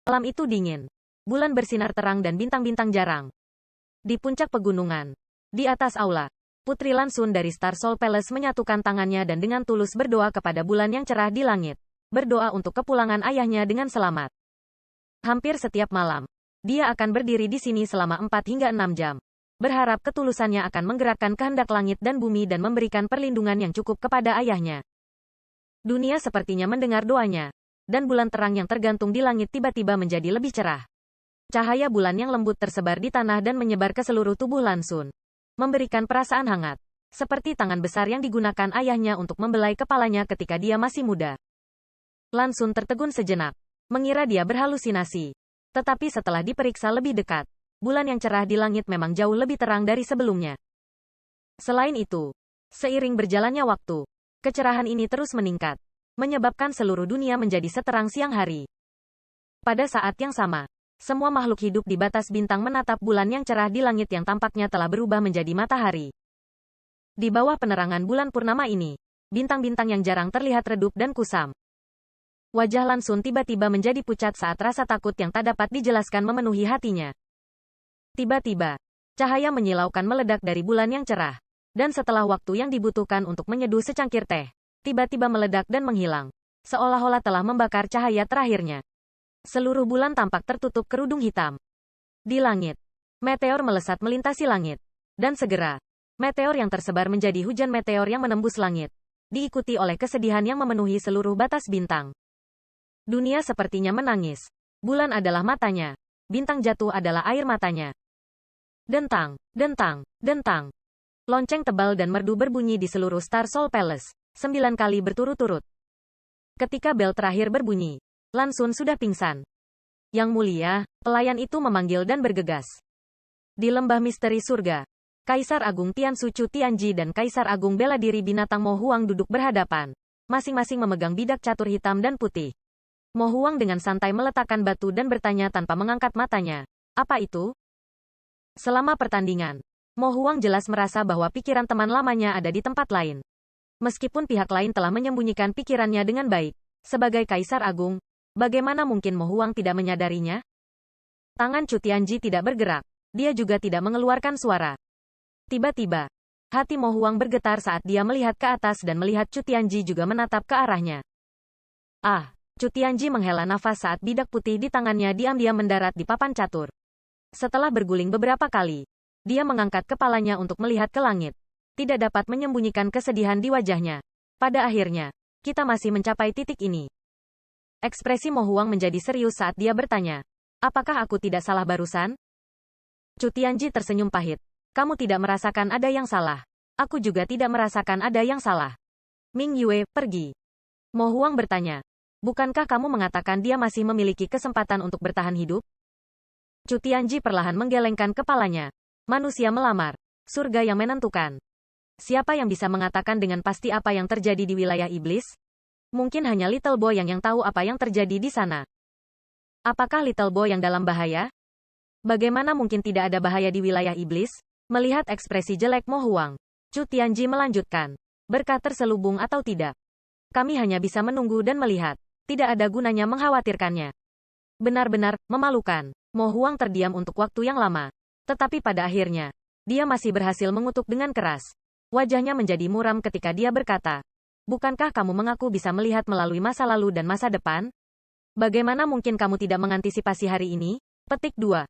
Malam itu dingin. Bulan bersinar terang dan bintang-bintang jarang. Di puncak pegunungan. Di atas aula. Putri Lansun dari Star Soul Palace menyatukan tangannya dan dengan tulus berdoa kepada bulan yang cerah di langit. Berdoa untuk kepulangan ayahnya dengan selamat. Hampir setiap malam, dia akan berdiri di sini selama 4 hingga 6 jam. Berharap ketulusannya akan menggerakkan kehendak langit dan bumi dan memberikan perlindungan yang cukup kepada ayahnya. Dunia sepertinya mendengar doanya. Dan bulan terang yang tergantung di langit tiba-tiba menjadi lebih cerah. Cahaya bulan yang lembut tersebar di tanah dan menyebar ke seluruh tubuh Lansun. Memberikan perasaan hangat. Seperti tangan besar yang digunakan ayahnya untuk membelai kepalanya ketika dia masih muda. Lansun tertegun sejenak. Mengira dia berhalusinasi. Tetapi setelah diperiksa lebih dekat, bulan yang cerah di langit memang jauh lebih terang dari sebelumnya. Selain itu, seiring berjalannya waktu, kecerahan ini terus meningkat, menyebabkan seluruh dunia menjadi seterang siang hari. Pada saat yang sama, semua makhluk hidup di batas bintang menatap bulan yang cerah di langit yang tampaknya telah berubah menjadi matahari. Di bawah penerangan bulan purnama ini, bintang-bintang yang jarang terlihat redup dan kusam. Wajah Lansun tiba-tiba menjadi pucat saat rasa takut yang tak dapat dijelaskan memenuhi hatinya. Tiba-tiba, cahaya menyilaukan meledak dari bulan yang cerah. Dan setelah waktu yang dibutuhkan untuk menyeduh secangkir teh, tiba-tiba meledak dan menghilang. Seolah-olah telah membakar cahaya terakhirnya. Seluruh bulan tampak tertutup kerudung hitam. Di langit, meteor melesat melintasi langit. Dan segera, meteor yang tersebar menjadi hujan meteor yang menembus langit. Diikuti oleh kesedihan yang memenuhi seluruh batas bintang. Dunia sepertinya menangis. Bulan adalah matanya. Bintang jatuh adalah air matanya. Dentang, dentang, dentang. Lonceng tebal dan merdu berbunyi di seluruh Star Soul Palace. 9 kali berturut-turut. Ketika bel terakhir berbunyi, Lansun sudah pingsan. Yang mulia, pelayan itu memanggil dan bergegas. Di lembah misteri surga, Kaisar Agung Tiansu Chu Tianji dan Kaisar Agung Bela Diri Binatang Mo Huang duduk berhadapan. Masing-masing memegang bidak catur hitam dan putih. Mo Huang dengan santai meletakkan batu dan bertanya tanpa mengangkat matanya. Apa itu? Selama pertandingan, Mo Huang jelas merasa bahwa pikiran teman lamanya ada di tempat lain. Meskipun pihak lain telah menyembunyikan pikirannya dengan baik, sebagai Kaisar Agung, bagaimana mungkin Mo Huang tidak menyadarinya? Tangan Chu Tianji tidak bergerak, dia juga tidak mengeluarkan suara. Tiba-tiba, hati Mo Huang bergetar saat dia melihat ke atas dan melihat Chu Tianji juga menatap ke arahnya. Ah, Chu Tianji menghela nafas saat bidak putih di tangannya diam-diam mendarat di papan catur. Setelah berguling beberapa kali, dia mengangkat kepalanya untuk melihat ke langit. Tidak dapat menyembunyikan kesedihan di wajahnya. Pada akhirnya, kita masih mencapai titik ini. Ekspresi Mo Huang menjadi serius saat dia bertanya, apakah aku tidak salah barusan? Chu Tianji tersenyum pahit. Kamu tidak merasakan ada yang salah. Aku juga tidak merasakan ada yang salah. Ming Yue, pergi. Mo Huang bertanya, bukankah kamu mengatakan dia masih memiliki kesempatan untuk bertahan hidup? Chu Tianji perlahan menggelengkan kepalanya. Manusia melamar. Surga yang menentukan. Siapa yang bisa mengatakan dengan pasti apa yang terjadi di wilayah iblis? Mungkin hanya Little Boy yang tahu apa yang terjadi di sana. Apakah Little Boy yang dalam bahaya? Bagaimana mungkin tidak ada bahaya di wilayah iblis? Melihat ekspresi jelek Mo Huang, Chu Tianji melanjutkan. Berkah terselubung atau tidak? Kami hanya bisa menunggu dan melihat. Tidak ada gunanya mengkhawatirkannya. Benar-benar memalukan. Mo Huang terdiam untuk waktu yang lama. Tetapi pada akhirnya, dia masih berhasil mengutuk dengan keras. Wajahnya menjadi muram ketika dia berkata, bukankah kamu mengaku bisa melihat melalui masa lalu dan masa depan? Bagaimana mungkin kamu tidak mengantisipasi hari ini? Petik 2.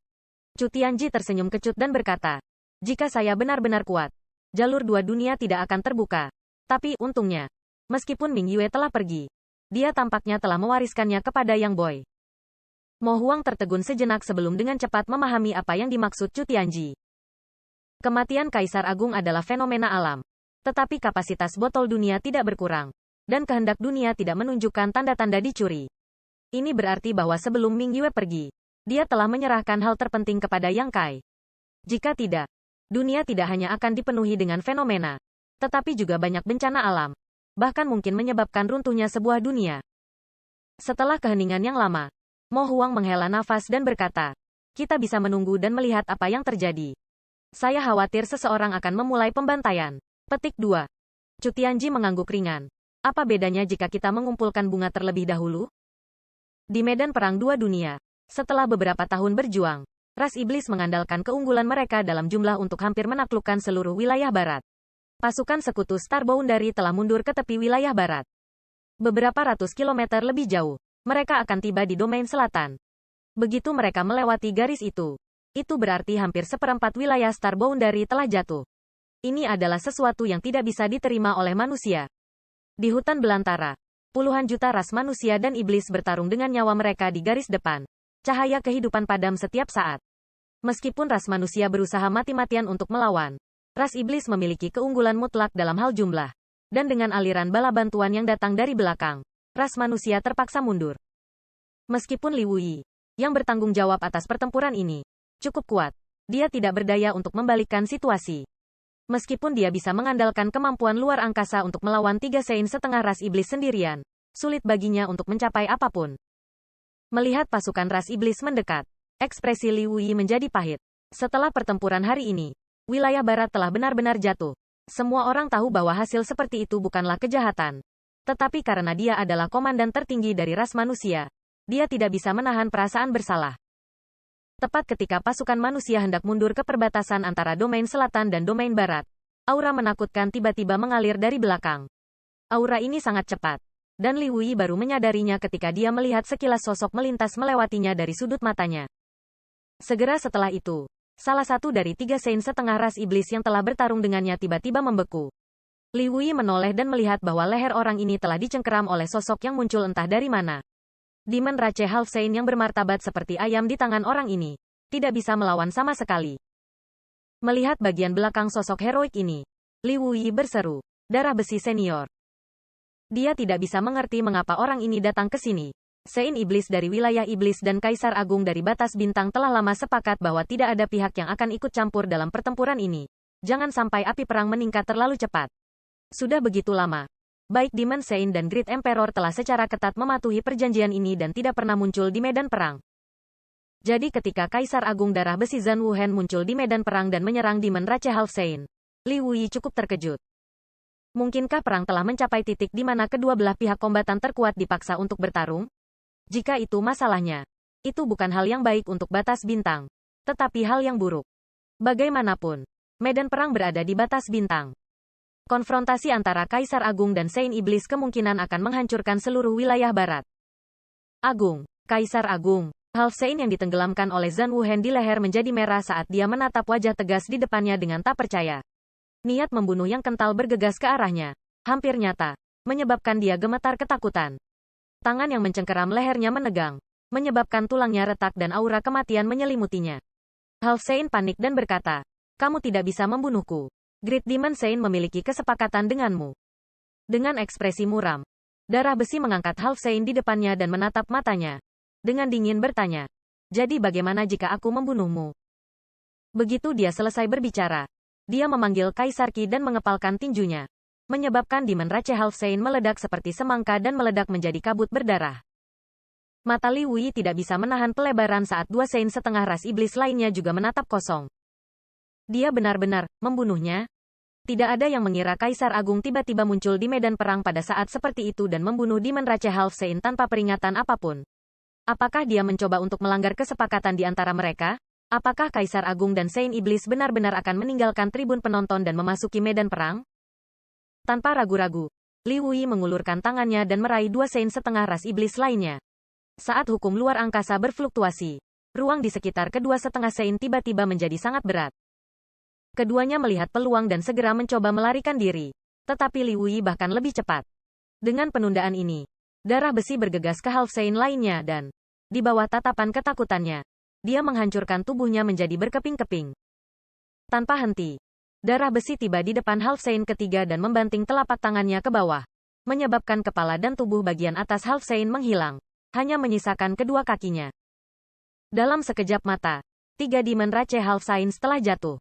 Chu Tianji tersenyum kecut dan berkata, jika saya benar-benar kuat, jalur dua dunia tidak akan terbuka. Tapi, untungnya, meskipun Ming Yue telah pergi, dia tampaknya telah mewariskannya kepada Yang Boy. Mo Huang tertegun sejenak sebelum dengan cepat memahami apa yang dimaksud Chu Tianji. Kematian Kaisar Agung adalah fenomena alam. Tetapi kapasitas botol dunia tidak berkurang. Dan kehendak dunia tidak menunjukkan tanda-tanda dicuri. Ini berarti bahwa sebelum Ming Yue pergi, dia telah menyerahkan hal terpenting kepada Yang Kai. Jika tidak, dunia tidak hanya akan dipenuhi dengan fenomena, tetapi juga banyak bencana alam. Bahkan mungkin menyebabkan runtuhnya sebuah dunia. Setelah keheningan yang lama, Mo Huang menghela nafas dan berkata, kita bisa menunggu dan melihat apa yang terjadi. Saya khawatir seseorang akan memulai pembantaian. Petik 2. Chu Tianji mengangguk ringan. Apa bedanya jika kita mengumpulkan bunga terlebih dahulu? Di medan perang dua dunia, Setelah beberapa tahun berjuang, ras iblis mengandalkan keunggulan mereka dalam jumlah untuk hampir menaklukkan seluruh wilayah barat. Pasukan sekutu Star Boundary telah mundur ke tepi wilayah barat. Beberapa ratus kilometer lebih jauh, mereka akan tiba di domain selatan. Begitu mereka melewati garis itu berarti hampir seperempat wilayah Star Boundary telah jatuh. Ini adalah sesuatu yang tidak bisa diterima oleh manusia. Di hutan belantara, puluhan juta ras manusia dan iblis bertarung dengan nyawa mereka di garis depan. Cahaya kehidupan padam setiap saat. Meskipun ras manusia berusaha mati-matian untuk melawan, ras iblis memiliki keunggulan mutlak dalam hal jumlah. Dan dengan aliran bala bantuan yang datang dari belakang, ras manusia terpaksa mundur. Meskipun Li Wuyi, yang bertanggung jawab atas pertempuran ini, cukup kuat, dia tidak berdaya untuk membalikkan situasi. Meskipun dia bisa mengandalkan kemampuan luar angkasa untuk melawan 3 Sein setengah ras iblis sendirian, sulit baginya untuk mencapai apapun. Melihat pasukan ras iblis mendekat, ekspresi Li Wuyi menjadi pahit. Setelah pertempuran hari ini, wilayah barat telah benar-benar jatuh. Semua orang tahu bahwa hasil seperti itu bukanlah kejahatan. Tetapi karena dia adalah komandan tertinggi dari ras manusia, dia tidak bisa menahan perasaan bersalah. Tepat ketika pasukan manusia hendak mundur ke perbatasan antara domain selatan dan domain barat, aura menakutkan tiba-tiba mengalir dari belakang. Aura ini sangat cepat, dan Li Wuyi baru menyadarinya ketika dia melihat sekilas sosok melintas melewatinya dari sudut matanya. Segera setelah itu, salah satu dari 3 Sein setengah ras iblis yang telah bertarung dengannya tiba-tiba membeku. Li Wuyi menoleh dan melihat bahwa leher orang ini telah dicengkeram oleh sosok yang muncul entah dari mana. Demon Rache Half Sein yang bermartabat seperti ayam di tangan orang ini, tidak bisa melawan sama sekali. Melihat bagian belakang sosok heroik ini, Li Wuyi berseru, darah besi senior. Dia tidak bisa mengerti mengapa orang ini datang ke sini. Sein iblis dari wilayah iblis dan Kaisar Agung dari batas bintang telah lama sepakat bahwa tidak ada pihak yang akan ikut campur dalam pertempuran ini. Jangan sampai api perang meningkat terlalu cepat. Sudah begitu lama, baik Demon Sein dan Great Emperor telah secara ketat mematuhi perjanjian ini dan tidak pernah muncul di medan perang. Jadi ketika Kaisar Agung Darah Besi Zhan Wuhen muncul di medan perang dan menyerang Demon Rache Half Sein, Li Wuyi cukup terkejut. Mungkinkah perang telah mencapai titik di mana kedua belah pihak kombatan terkuat dipaksa untuk bertarung? Jika itu masalahnya, itu bukan hal yang baik untuk batas bintang, tetapi hal yang buruk. Bagaimanapun, medan perang berada di batas bintang. Konfrontasi antara Kaisar Agung dan Sein Iblis kemungkinan akan menghancurkan seluruh wilayah barat. Agung, Kaisar Agung, Half Sein yang ditenggelamkan oleh Zhan Wuhen di leher menjadi merah saat dia menatap wajah tegas di depannya dengan tak percaya. Niat membunuh yang kental bergegas ke arahnya, hampir nyata, menyebabkan dia gemetar ketakutan. Tangan yang mencengkeram lehernya menegang, menyebabkan tulangnya retak dan aura kematian menyelimutinya. Half Sein panik dan berkata, "Kamu tidak bisa membunuhku. Great Demon Sein memiliki kesepakatan denganmu." Dengan ekspresi muram, darah besi mengangkat Half Sein di depannya dan menatap matanya. Dengan dingin bertanya, "Jadi bagaimana jika aku membunuhmu?" Begitu dia selesai berbicara, dia memanggil Kaisar Qi dan mengepalkan tinjunya, menyebabkan Demon Rache Half Sein meledak seperti semangka dan meledak menjadi kabut berdarah. Mata Li Wuyi tidak bisa menahan pelebaran saat 2 Sein setengah ras iblis lainnya juga menatap kosong. Dia benar-benar membunuhnya? Tidak ada yang mengira Kaisar Agung tiba-tiba muncul di medan perang pada saat seperti itu dan membunuh Demon Rache Half Sein tanpa peringatan apapun. Apakah dia mencoba untuk melanggar kesepakatan di antara mereka? Apakah Kaisar Agung dan Sein Iblis benar-benar akan meninggalkan tribun penonton dan memasuki medan perang? Tanpa ragu-ragu, Li Wuyi mengulurkan tangannya dan meraih 2 Sein setengah ras iblis lainnya. Saat hukum luar angkasa berfluktuasi, ruang di sekitar kedua setengah Sein tiba-tiba menjadi sangat berat. Keduanya melihat peluang dan segera mencoba melarikan diri. Tetapi Li Wuyi bahkan lebih cepat. Dengan penundaan ini, darah besi bergegas ke Half Sein lainnya dan, di bawah tatapan ketakutannya, dia menghancurkan tubuhnya menjadi berkeping-keping. Tanpa henti, darah besi tiba di depan Half Sein ketiga dan membanting telapak tangannya ke bawah, menyebabkan kepala dan tubuh bagian atas Half Sein menghilang, hanya menyisakan kedua kakinya. Dalam sekejap mata, 3 Demon Rache Half Sein telah jatuh.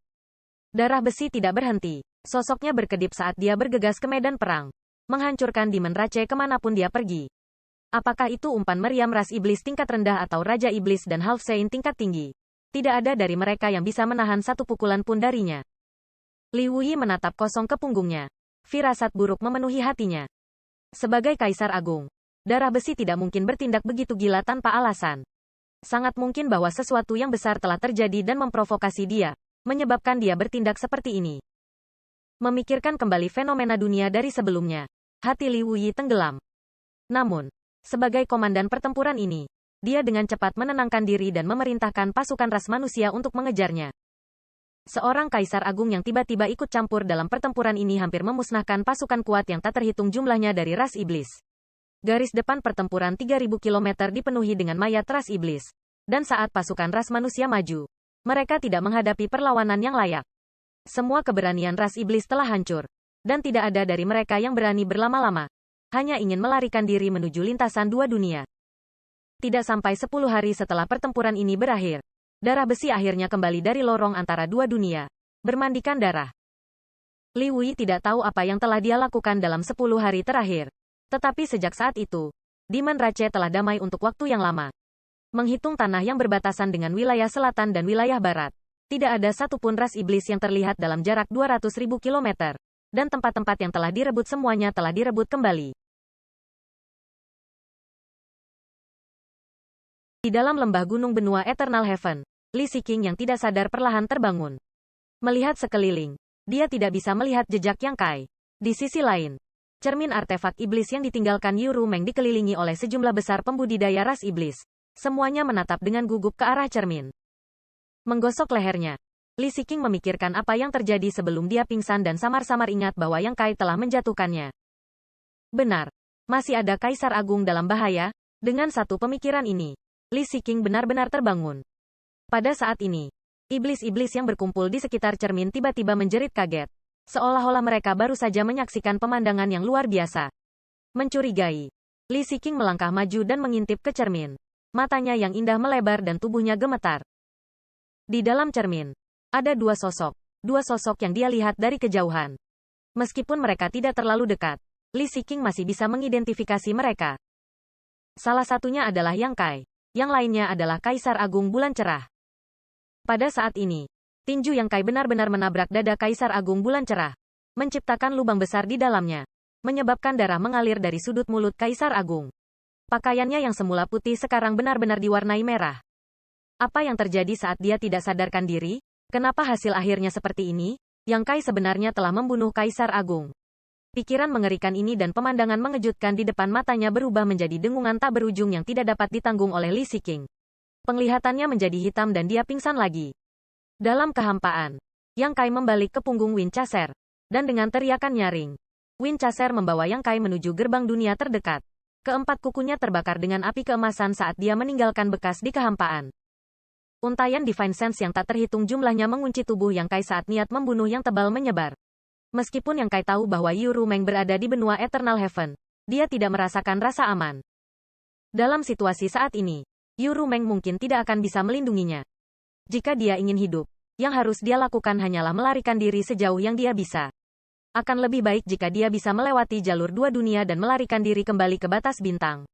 Darah besi tidak berhenti, sosoknya berkedip saat dia bergegas ke medan perang, menghancurkan Demon Rache kemanapun dia pergi. Apakah itu umpan meriam ras iblis tingkat rendah atau Raja Iblis dan Half Sein tingkat tinggi? Tidak ada dari mereka yang bisa menahan satu pukulan pun darinya. Li Wuyi menatap kosong ke punggungnya. Firasat buruk memenuhi hatinya. Sebagai Kaisar Agung, darah besi tidak mungkin bertindak begitu gila tanpa alasan. Sangat mungkin bahwa sesuatu yang besar telah terjadi dan memprovokasi dia, menyebabkan dia bertindak seperti ini. Memikirkan kembali fenomena dunia dari sebelumnya, hati Li Wuyi tenggelam. Namun, sebagai komandan pertempuran ini, dia dengan cepat menenangkan diri dan memerintahkan pasukan ras manusia untuk mengejarnya. Seorang kaisar agung yang tiba-tiba ikut campur dalam pertempuran ini hampir memusnahkan pasukan kuat yang tak terhitung jumlahnya dari ras iblis. Garis depan pertempuran 3000 km dipenuhi dengan mayat ras iblis. Dan saat pasukan ras manusia maju, mereka tidak menghadapi perlawanan yang layak. Semua keberanian ras iblis telah hancur. Dan tidak ada dari mereka yang berani berlama-lama. Hanya ingin melarikan diri menuju lintasan dua dunia. Tidak sampai 10 hari setelah pertempuran ini berakhir, darah besi akhirnya kembali dari lorong antara dua dunia, bermandikan darah. Li Wuyi tidak tahu apa yang telah dia lakukan dalam 10 hari terakhir. Tetapi sejak saat itu, Demon Rache telah damai untuk waktu yang lama. Menghitung tanah yang berbatasan dengan wilayah selatan dan wilayah barat, tidak ada satupun ras iblis yang terlihat dalam jarak 200.000 km. Dan tempat-tempat yang telah direbut semuanya telah direbut kembali. Di dalam lembah gunung benua Eternal Heaven, Li Siqing yang tidak sadar perlahan terbangun. Melihat sekeliling, dia tidak bisa melihat jejak Yang Kai. Di sisi lain, cermin artefak iblis yang ditinggalkan Yuru Meng dikelilingi oleh sejumlah besar pembudidaya ras iblis. Semuanya menatap dengan gugup ke arah cermin. Menggosok lehernya, Li Siqing memikirkan apa yang terjadi sebelum dia pingsan dan samar-samar ingat bahwa Yang Kai telah menjatuhkannya. Benar, masih ada Kaisar Agung dalam bahaya. Dengan satu pemikiran ini, Li Siqing benar-benar terbangun. Pada saat ini, iblis-iblis yang berkumpul di sekitar cermin tiba-tiba menjerit kaget. Seolah-olah mereka baru saja menyaksikan pemandangan yang luar biasa. Mencurigai, Li Siqing melangkah maju dan mengintip ke cermin. Matanya yang indah melebar dan tubuhnya gemetar. Di dalam cermin, ada dua sosok yang dia lihat dari kejauhan. Meskipun mereka tidak terlalu dekat, Li Siqing masih bisa mengidentifikasi mereka. Salah satunya adalah Yang Kai. Yang lainnya adalah Kaisar Agung Bulan Cerah. Pada saat ini, tinju Yang Kai benar-benar menabrak dada Kaisar Agung Bulan Cerah, menciptakan lubang besar di dalamnya, menyebabkan darah mengalir dari sudut mulut Kaisar Agung. Pakaiannya yang semula putih sekarang benar-benar diwarnai merah. Apa yang terjadi saat dia tidak sadarkan diri? Kenapa hasil akhirnya seperti ini? Yang Kai sebenarnya telah membunuh Kaisar Agung. Pikiran mengerikan ini dan pemandangan mengejutkan di depan matanya berubah menjadi dengungan tak berujung yang tidak dapat ditanggung oleh Li Siqing. Penglihatannya menjadi hitam dan dia pingsan lagi. Dalam kehampaan, Yang Kai membalik ke punggung Winchester. Dan dengan teriakan nyaring, Winchester membawa Yang Kai menuju gerbang dunia terdekat. Keempat kukunya terbakar dengan api keemasan saat dia meninggalkan bekas di kehampaan. Untaian Divine Sense yang tak terhitung jumlahnya mengunci tubuh Yang Kai saat niat membunuh yang tebal menyebar. Meskipun Yang Kai tahu bahwa Yuru Meng berada di benua Eternal Heaven, dia tidak merasakan rasa aman. Dalam situasi saat ini, Yuru Meng mungkin tidak akan bisa melindunginya. Jika dia ingin hidup, yang harus dia lakukan hanyalah melarikan diri sejauh yang dia bisa. Akan lebih baik jika dia bisa melewati jalur dua dunia dan melarikan diri kembali ke batas bintang.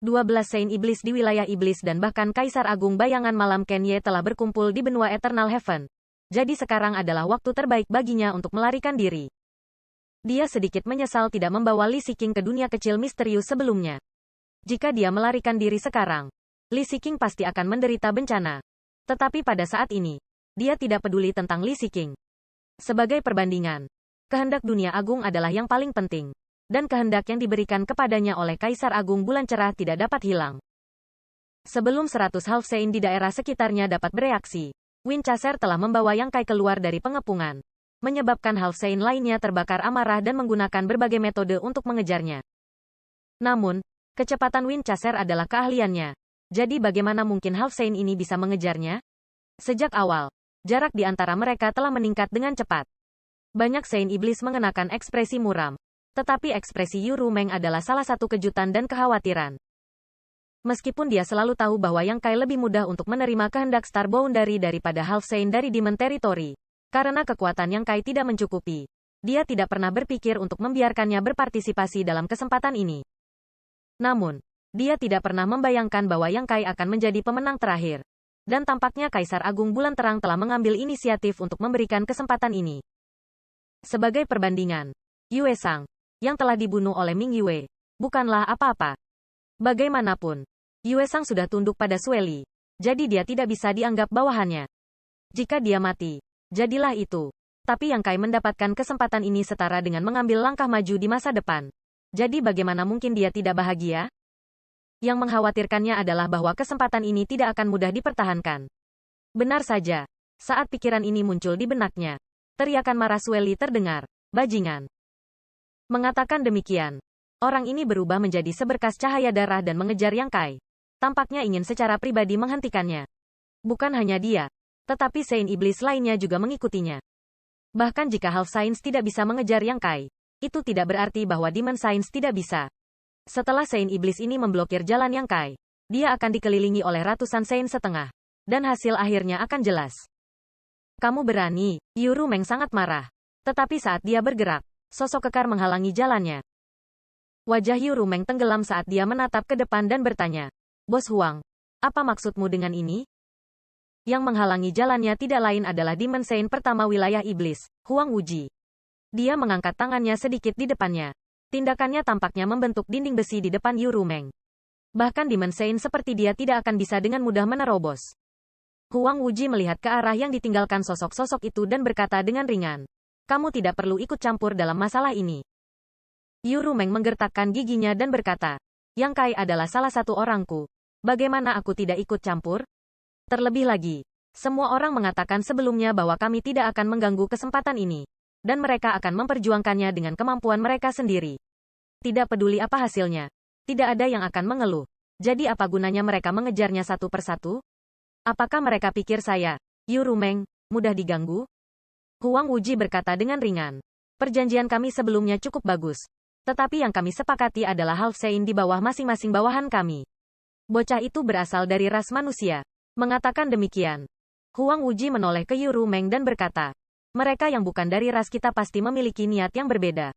12 Saint Iblis di wilayah Iblis dan bahkan Kaisar Agung Bayangan Malam Kenye telah berkumpul di benua Eternal Heaven. Jadi sekarang adalah waktu terbaik baginya untuk melarikan diri. Dia sedikit menyesal tidak membawa Li Siqing ke dunia kecil misterius sebelumnya. Jika dia melarikan diri sekarang, Li Siqing pasti akan menderita bencana. Tetapi pada saat ini, dia tidak peduli tentang Li Siqing. Sebagai perbandingan, kehendak dunia agung adalah yang paling penting. Dan kehendak yang diberikan kepadanya oleh Kaisar Agung Bulan Cerah tidak dapat hilang. Sebelum 100 Half Saint di daerah sekitarnya dapat bereaksi, Winchester telah membawa Yang Kai keluar dari pengepungan, menyebabkan Half Saint lainnya terbakar amarah dan menggunakan berbagai metode untuk mengejarnya. Namun, kecepatan Winchester adalah keahliannya. Jadi bagaimana mungkin Half Saint ini bisa mengejarnya? Sejak awal, jarak di antara mereka telah meningkat dengan cepat. Banyak Saint Iblis mengenakan ekspresi muram. Tetapi ekspresi Yuru Meng adalah salah satu kejutan dan kekhawatiran. Meskipun dia selalu tahu bahwa Yang Kai lebih mudah untuk menerima kehendak Star Boundary daripada Half Saint dari Demon Territory. Karena kekuatan Yang Kai tidak mencukupi, dia tidak pernah berpikir untuk membiarkannya berpartisipasi dalam kesempatan ini. Namun, dia tidak pernah membayangkan bahwa Yang Kai akan menjadi pemenang terakhir. Dan tampaknya Kaisar Agung Bulan Terang telah mengambil inisiatif untuk memberikan kesempatan ini. Sebagai perbandingan, Yue Sang, yang telah dibunuh oleh Ming Yue, bukanlah apa-apa. Bagaimanapun, Yue Sang sudah tunduk pada Sueli. Jadi dia tidak bisa dianggap bawahannya. Jika dia mati, jadilah itu. Tapi Yang Kai mendapatkan kesempatan ini setara dengan mengambil langkah maju di masa depan. Jadi bagaimana mungkin dia tidak bahagia? Yang mengkhawatirkannya adalah bahwa kesempatan ini tidak akan mudah dipertahankan. Benar saja. Saat pikiran ini muncul di benaknya, teriakan marah Sueli terdengar. Bajingan. Mengatakan demikian, orang ini berubah menjadi seberkas cahaya darah dan mengejar Yang Kai. Tampaknya ingin secara pribadi menghentikannya. Bukan hanya dia, tetapi Saint Iblis lainnya juga mengikutinya. Bahkan jika Half Saints tidak bisa mengejar Yang Kai, itu tidak berarti bahwa Demon Saints tidak bisa. Setelah Saint Iblis ini memblokir jalan Yang Kai, dia akan dikelilingi oleh ratusan Saint setengah. Dan hasil akhirnya akan jelas. Kamu berani, Yuru Meng sangat marah. Tetapi saat dia bergerak, sosok kekar menghalangi jalannya. Wajah Yuru Meng tenggelam saat dia menatap ke depan dan bertanya, Bos Huang, apa maksudmu dengan ini? Yang menghalangi jalannya tidak lain adalah Demon Saint pertama wilayah iblis, Huang Wuji. Dia mengangkat tangannya sedikit di depannya. Tindakannya tampaknya membentuk dinding besi di depan Yuru Meng. Bahkan Demon Saint seperti dia tidak akan bisa dengan mudah menerobos. Huang Wuji melihat ke arah yang ditinggalkan sosok-sosok itu dan berkata dengan ringan, kamu tidak perlu ikut campur dalam masalah ini. Yuru Meng menggertakkan giginya dan berkata, Yang Kai adalah salah satu orangku. Bagaimana aku tidak ikut campur? Terlebih lagi, semua orang mengatakan sebelumnya bahwa kami tidak akan mengganggu kesempatan ini. Dan mereka akan memperjuangkannya dengan kemampuan mereka sendiri. Tidak peduli apa hasilnya. Tidak ada yang akan mengeluh. Jadi apa gunanya mereka mengejarnya satu persatu? Apakah mereka pikir saya, Yuru Meng, mudah diganggu? Huang Wuji berkata dengan ringan. Perjanjian kami sebelumnya cukup bagus. Tetapi yang kami sepakati adalah Half Saint di bawah masing-masing bawahan kami. Bocah itu berasal dari ras manusia. Mengatakan demikian, Huang Wuji menoleh ke Yuru Meng dan berkata, mereka yang bukan dari ras kita pasti memiliki niat yang berbeda.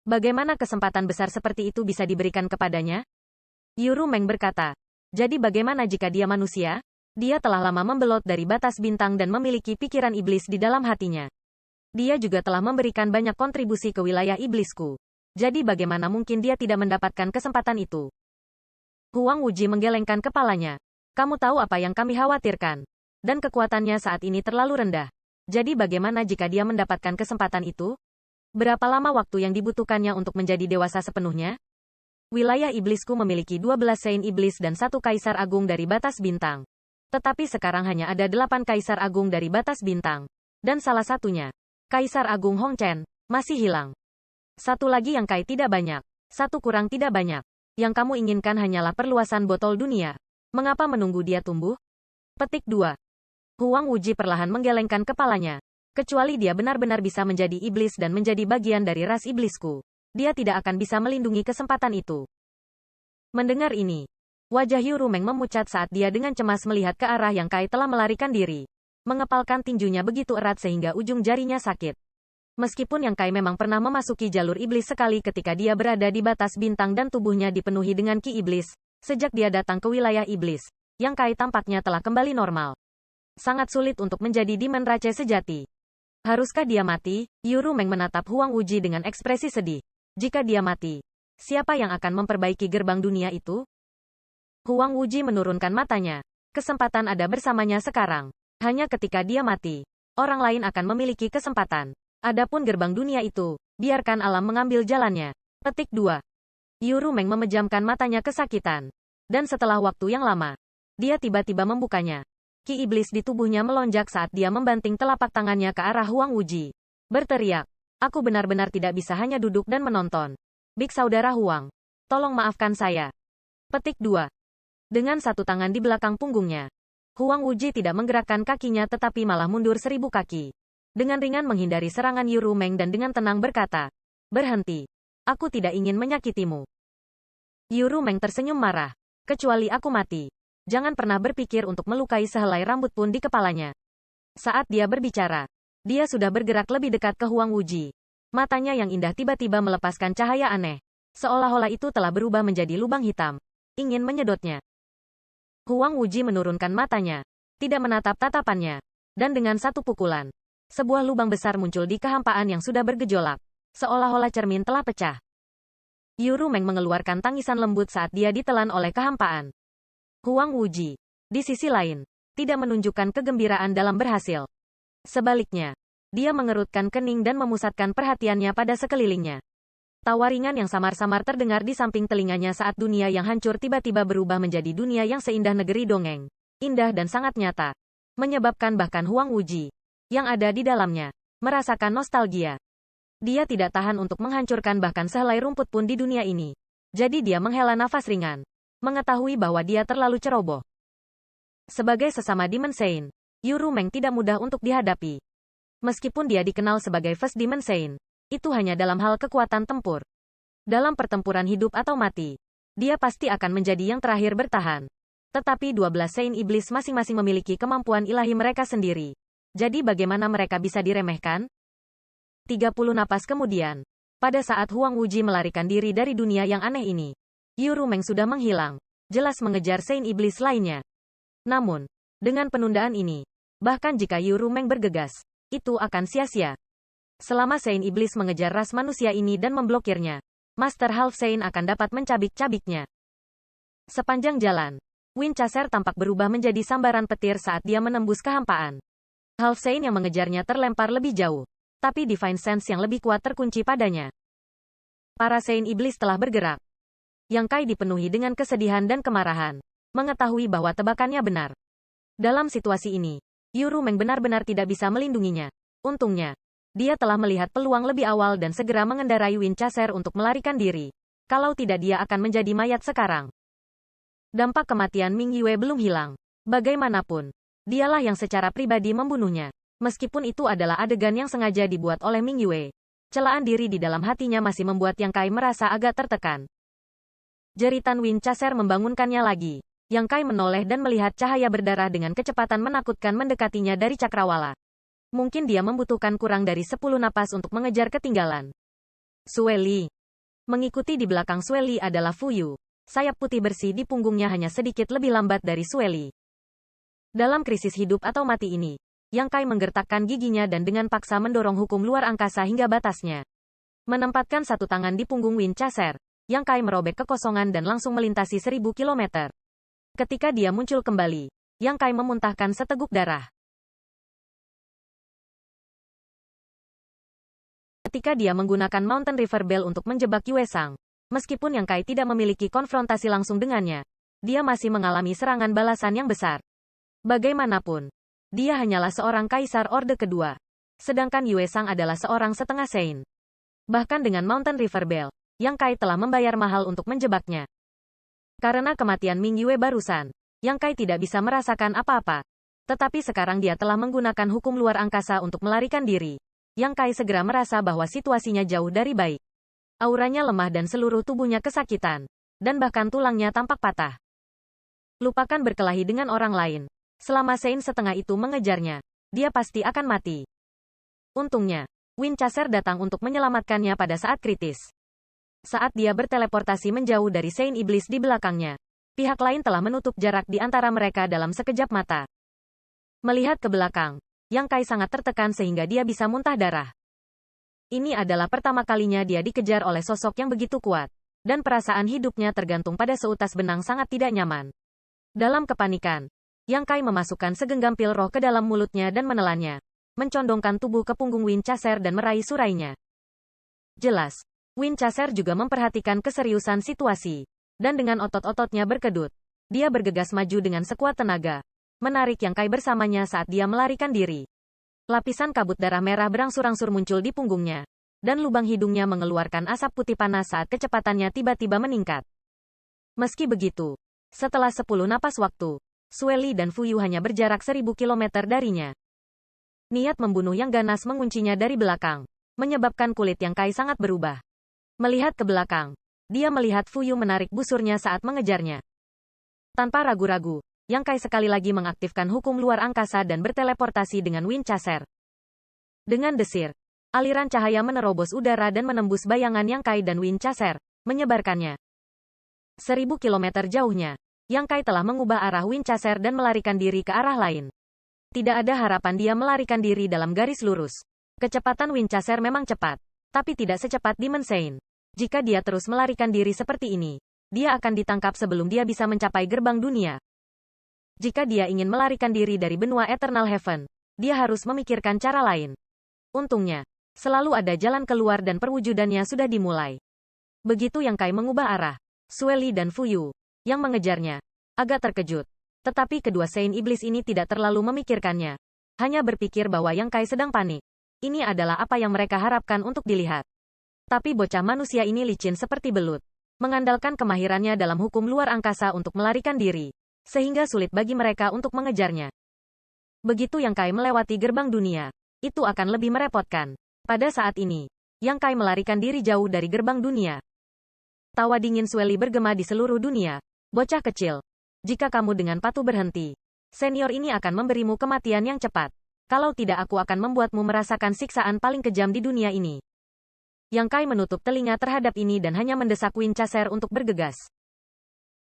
Bagaimana kesempatan besar seperti itu bisa diberikan kepadanya? Yuru Meng berkata, jadi bagaimana jika dia manusia? Dia telah lama membelot dari batas bintang dan memiliki pikiran iblis di dalam hatinya. Dia juga telah memberikan banyak kontribusi ke wilayah iblisku. Jadi bagaimana mungkin dia tidak mendapatkan kesempatan itu? Huang Wuji menggelengkan kepalanya. Kamu tahu apa yang kami khawatirkan. Dan kekuatannya saat ini terlalu rendah. Jadi bagaimana jika dia mendapatkan kesempatan itu? Berapa lama waktu yang dibutuhkannya untuk menjadi dewasa sepenuhnya? Wilayah iblisku memiliki 12 Saint Iblis dan 1 Kaisar Agung dari batas bintang. Tetapi sekarang hanya ada 8 Kaisar Agung dari batas bintang. Dan salah satunya, Kaisar Agung Hong Chen, masih hilang. Satu lagi Yang Kai tidak banyak. Satu kurang tidak banyak. Yang kamu inginkan hanyalah perluasan botol dunia. Mengapa menunggu dia tumbuh? Petik 2. Huang Wuji perlahan menggelengkan kepalanya. Kecuali dia benar-benar bisa menjadi iblis dan menjadi bagian dari ras iblisku. Dia tidak akan bisa melindungi kesempatan itu. Mendengar ini, wajah Yuru Meng memucat saat dia dengan cemas melihat ke arah Yang Kai telah melarikan diri. Mengepalkan tinjunya begitu erat sehingga ujung jarinya sakit. Meskipun Yang Kai memang pernah memasuki jalur iblis sekali ketika dia berada di batas bintang dan tubuhnya dipenuhi dengan ki iblis, sejak dia datang ke wilayah iblis, Yang Kai tampaknya telah kembali normal. Sangat sulit untuk menjadi Demon Rache sejati. Haruskah dia mati? Yuru Meng menatap Huang Wuji dengan ekspresi sedih. Jika dia mati, siapa yang akan memperbaiki gerbang dunia itu? Huang Wuji menurunkan matanya. Kesempatan ada bersamanya sekarang. Hanya ketika dia mati, orang lain akan memiliki kesempatan. Adapun gerbang dunia itu, biarkan alam mengambil jalannya. Petik 2. Yuru Meng memejamkan matanya kesakitan. Dan setelah waktu yang lama, dia tiba-tiba membukanya. Ki iblis di tubuhnya melonjak saat dia membanting telapak tangannya ke arah Huang Wuji. Berteriak, aku benar-benar tidak bisa hanya duduk dan menonton. Big Saudara Huang, tolong maafkan saya. Petik 2. Dengan satu tangan di belakang punggungnya, Huang Wuji tidak menggerakkan kakinya tetapi malah mundur 1000 kaki. Dengan ringan menghindari serangan Yuru Meng dan dengan tenang berkata, berhenti. Aku tidak ingin menyakitimu. Yuru Meng tersenyum marah. Kecuali aku mati. Jangan pernah berpikir untuk melukai sehelai rambut pun di kepalanya. Saat dia berbicara, dia sudah bergerak lebih dekat ke Huang Wuji. Matanya yang indah tiba-tiba melepaskan cahaya aneh. Seolah-olah itu telah berubah menjadi lubang hitam. Ingin menyedotnya. Huang Wuji menurunkan matanya. Tidak menatap tatapannya. Dan dengan satu pukulan, sebuah lubang besar muncul di kehampaan yang sudah bergejolak. Seolah-olah cermin telah pecah. Yuru Meng mengeluarkan tangisan lembut saat dia ditelan oleh kehampaan. Huang Wuji, di sisi lain, tidak menunjukkan kegembiraan dalam berhasil. Sebaliknya, dia mengerutkan kening dan memusatkan perhatiannya pada sekelilingnya. Tawa ringan yang samar-samar terdengar di samping telinganya saat dunia yang hancur tiba-tiba berubah menjadi dunia yang seindah negeri dongeng. Indah dan sangat nyata. Menyebabkan bahkan Huang Wuji, yang ada di dalamnya, merasakan nostalgia. Dia tidak tahan untuk menghancurkan bahkan sehelai rumput pun di dunia ini. Jadi dia menghela nafas ringan. Mengetahui bahwa dia terlalu ceroboh. Sebagai sesama Demon Saint, Yu Rumeng tidak mudah untuk dihadapi. Meskipun dia dikenal sebagai First Demon Saint, itu hanya dalam hal kekuatan tempur. Dalam pertempuran hidup atau mati, dia pasti akan menjadi yang terakhir bertahan. Tetapi 12 Saint Iblis masing-masing memiliki kemampuan ilahi mereka sendiri. Jadi bagaimana mereka bisa diremehkan? 30 napas kemudian, pada saat Huang Wuji melarikan diri dari dunia yang aneh ini, Yu Rumeng sudah menghilang, jelas mengejar Saint Iblis lainnya. Namun, dengan penundaan ini, bahkan jika Yu Rumeng bergegas, itu akan sia-sia. Selama Saint Iblis mengejar ras manusia ini dan memblokirnya, Master Half Saint akan dapat mencabik-cabiknya. Sepanjang jalan, Winchester tampak berubah menjadi sambaran petir saat dia menembus kehampaan. Half Saint yang mengejarnya terlempar lebih jauh, tapi Divine Sense yang lebih kuat terkunci padanya. Para Saint Iblis telah bergerak. Yang Kai dipenuhi dengan kesedihan dan kemarahan, mengetahui bahwa tebakannya benar. Dalam situasi ini, Yu Rumeng benar-benar tidak bisa melindunginya. Untungnya, dia telah melihat peluang lebih awal dan segera mengendarai Winchester untuk melarikan diri. Kalau tidak dia akan menjadi mayat sekarang. Dampak kematian Ming Yue belum hilang. Bagaimanapun, dialah yang secara pribadi membunuhnya. Meskipun itu adalah adegan yang sengaja dibuat oleh Ming Yue. Celaan diri di dalam hatinya masih membuat Yang Kai merasa agak tertekan. Jeritan Winchester membangunkannya lagi. Yang Kai menoleh dan melihat cahaya berdarah dengan kecepatan menakutkan mendekatinya dari cakrawala. Mungkin dia membutuhkan kurang dari 10 napas untuk mengejar ketinggalan. Sue Li. Mengikuti di belakang Sue Li adalah Fu Yu. Sayap putih bersih di punggungnya hanya sedikit lebih lambat dari Sue Li. Dalam krisis hidup atau mati ini, Yang Kai menggertakkan giginya dan dengan paksa mendorong hukum luar angkasa hingga batasnya. Menempatkan satu tangan di punggung Winchester, Yang Kai merobek kekosongan dan langsung melintasi 1000 kilometer. Ketika dia muncul kembali, Yang Kai memuntahkan seteguk darah. Ketika dia menggunakan Mountain River Bell untuk menjebak Yue Sang, meskipun Yang Kai tidak memiliki konfrontasi langsung dengannya, dia masih mengalami serangan balasan yang besar. Bagaimanapun, dia hanyalah seorang kaisar Orde Kedua, sedangkan Yue Sang adalah seorang setengah Saint. Bahkan dengan Mountain River Bell, Yang Kai telah membayar mahal untuk menjebaknya. Karena kematian Ming Yue barusan, Yang Kai tidak bisa merasakan apa-apa. Tetapi sekarang dia telah menggunakan hukum luar angkasa untuk melarikan diri. Yang Kai segera merasa bahwa situasinya jauh dari baik. Auranya lemah dan seluruh tubuhnya kesakitan. Dan bahkan tulangnya tampak patah. Lupakan berkelahi dengan orang lain. Selama Saint setengah itu mengejarnya, dia pasti akan mati. Untungnya, Winchester datang untuk menyelamatkannya pada saat kritis. Saat dia berteleportasi menjauh dari Saint Iblis di belakangnya, pihak lain telah menutup jarak di antara mereka dalam sekejap mata. Melihat ke belakang, Yang Kai sangat tertekan sehingga dia bisa muntah darah. Ini adalah pertama kalinya dia dikejar oleh sosok yang begitu kuat, dan perasaan hidupnya tergantung pada seutas benang sangat tidak nyaman. Dalam kepanikan, Yang Kai memasukkan segenggam pil roh ke dalam mulutnya dan menelannya, mencondongkan tubuh ke punggung Winchester dan meraih surainya. Jelas, Winchester juga memperhatikan keseriusan situasi, dan dengan otot-ototnya berkedut, dia bergegas maju dengan sekuat tenaga, menarik Yang Kai bersamanya saat dia melarikan diri. Lapisan kabut darah merah berangsur-angsur muncul di punggungnya, dan lubang hidungnya mengeluarkan asap putih panas saat kecepatannya tiba-tiba meningkat. Meski begitu, setelah 10 napas waktu, Sue Li dan Fu Yu hanya berjarak 1000 kilometer darinya. Niat membunuh yang ganas menguncinya dari belakang, menyebabkan kulit Yang Kai sangat berubah. Melihat ke belakang, dia melihat Fu Yu menarik busurnya saat mengejarnya. Tanpa ragu-ragu, Yang Kai sekali lagi mengaktifkan hukum luar angkasa dan berteleportasi dengan Winchester. Dengan desir, aliran cahaya menerobos udara dan menembus bayangan Yang Kai dan Winchester, menyebarkannya. 1000 kilometer jauhnya, Yang Kai telah mengubah arah Winchester dan melarikan diri ke arah lain. Tidak ada harapan dia melarikan diri dalam garis lurus. Kecepatan Winchester memang cepat, tapi tidak secepat Demon Saint. Jika dia terus melarikan diri seperti ini, dia akan ditangkap sebelum dia bisa mencapai gerbang dunia. Jika dia ingin melarikan diri dari benua Eternal Heaven, dia harus memikirkan cara lain. Untungnya, selalu ada jalan keluar dan perwujudannya sudah dimulai. Begitu Yang Kai mengubah arah, Sueli dan Fuyu, yang mengejarnya, agak terkejut. Tetapi kedua Saint Iblis ini tidak terlalu memikirkannya. Hanya berpikir bahwa Yang Kai sedang panik. Ini adalah apa yang mereka harapkan untuk dilihat. Tapi bocah manusia ini licin seperti belut. Mengandalkan kemahirannya dalam hukum luar angkasa untuk melarikan diri. Sehingga sulit bagi mereka untuk mengejarnya. Begitu Yang Kai melewati gerbang dunia, itu akan lebih merepotkan. Pada saat ini, Yang Kai melarikan diri jauh dari gerbang dunia. Tawa dingin Sueli bergema di seluruh dunia. Bocah kecil, jika kamu dengan patuh berhenti, senior ini akan memberimu kematian yang cepat. Kalau tidak aku akan membuatmu merasakan siksaan paling kejam di dunia ini. Yang Kai menutup telinga terhadap ini dan hanya mendesak Winchester untuk bergegas.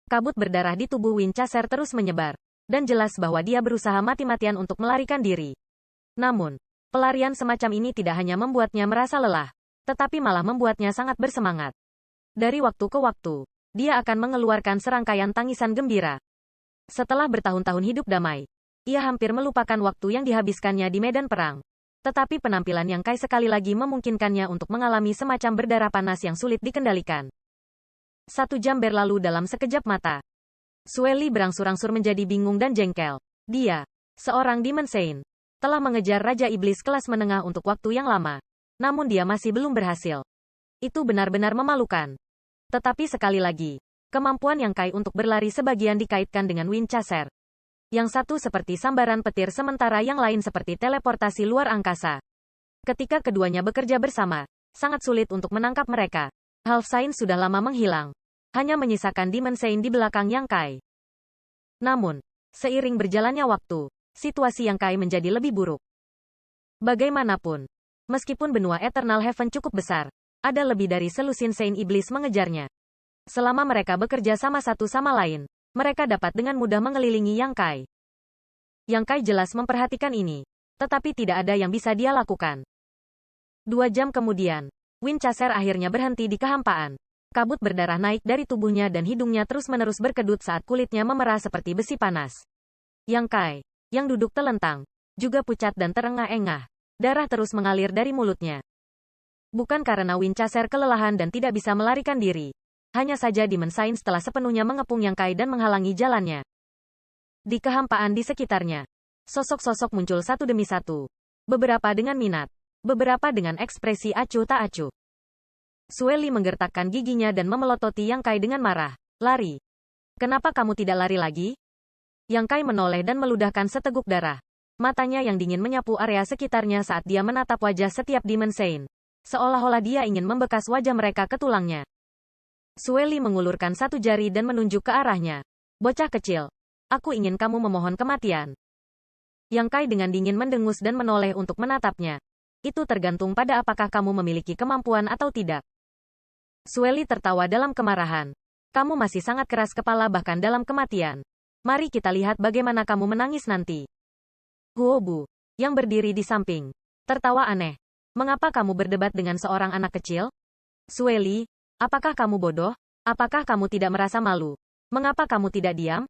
Kabut berdarah di tubuh Winchester terus menyebar, dan jelas bahwa dia berusaha mati-matian untuk melarikan diri. Namun, pelarian semacam ini tidak hanya membuatnya merasa lelah, tetapi malah membuatnya sangat bersemangat. Dari waktu ke waktu, dia akan mengeluarkan serangkaian tangisan gembira. Setelah bertahun-tahun hidup damai, ia hampir melupakan waktu yang dihabiskannya di medan perang. Tetapi penampilan Yang Kai sekali lagi memungkinkannya untuk mengalami semacam berdarah panas yang sulit dikendalikan. 1 jam berlalu dalam sekejap mata. Sueli berangsur-angsur menjadi bingung dan jengkel. Dia, seorang Demon Saint, telah mengejar Raja Iblis kelas menengah untuk waktu yang lama. Namun dia masih belum berhasil. Itu benar-benar memalukan. Tetapi sekali lagi, kemampuan Yang Kai untuk berlari sebagian dikaitkan dengan Winchester. Yang satu seperti sambaran petir sementara yang lain seperti teleportasi luar angkasa. Ketika keduanya bekerja bersama, sangat sulit untuk menangkap mereka. Half Saint sudah lama menghilang. Hanya menyisakan Demon Saint di belakang Yang Kai. Namun, seiring berjalannya waktu, situasi Yang Kai menjadi lebih buruk. Bagaimanapun, meskipun benua Eternal Heaven cukup besar, ada lebih dari selusin Saint Iblis mengejarnya. Selama mereka bekerja sama satu sama lain, mereka dapat dengan mudah mengelilingi Yang Kai. Yang Kai jelas memperhatikan ini, tetapi tidak ada yang bisa dia lakukan. 2 jam kemudian, Winchester akhirnya berhenti di kehampaan. Kabut berdarah naik dari tubuhnya dan hidungnya terus-menerus berkedut saat kulitnya memerah seperti besi panas. Yang Kai, yang duduk telentang, juga pucat dan terengah-engah. Darah terus mengalir dari mulutnya. Bukan karena Winchester kelelahan dan tidak bisa melarikan diri. Hanya saja Demon Saint telah sepenuhnya mengepung Yang Kai dan menghalangi jalannya. Di kehampaan di sekitarnya, sosok-sosok muncul satu demi satu. Beberapa dengan minat, beberapa dengan ekspresi acuh tak acuh. Sueli menggertakkan giginya dan memelototi Yang Kai dengan marah. Lari. Kenapa kamu tidak lari lagi? Yang Kai menoleh dan meludahkan seteguk darah. Matanya yang dingin menyapu area sekitarnya saat dia menatap wajah setiap Demon Saint. Seolah-olah dia ingin membekas wajah mereka ke tulangnya. Sueli mengulurkan satu jari dan menunjuk ke arahnya. Bocah kecil. Aku ingin kamu memohon kematian. Yang Kai dengan dingin mendengus dan menoleh untuk menatapnya. Itu tergantung pada apakah kamu memiliki kemampuan atau tidak. Sueli tertawa dalam kemarahan. Kamu masih sangat keras kepala bahkan dalam kematian. Mari kita lihat bagaimana kamu menangis nanti. Huobu, yang berdiri di samping, tertawa aneh. Mengapa kamu berdebat dengan seorang anak kecil? Sueli, apakah kamu bodoh? Apakah kamu tidak merasa malu? Mengapa kamu tidak diam?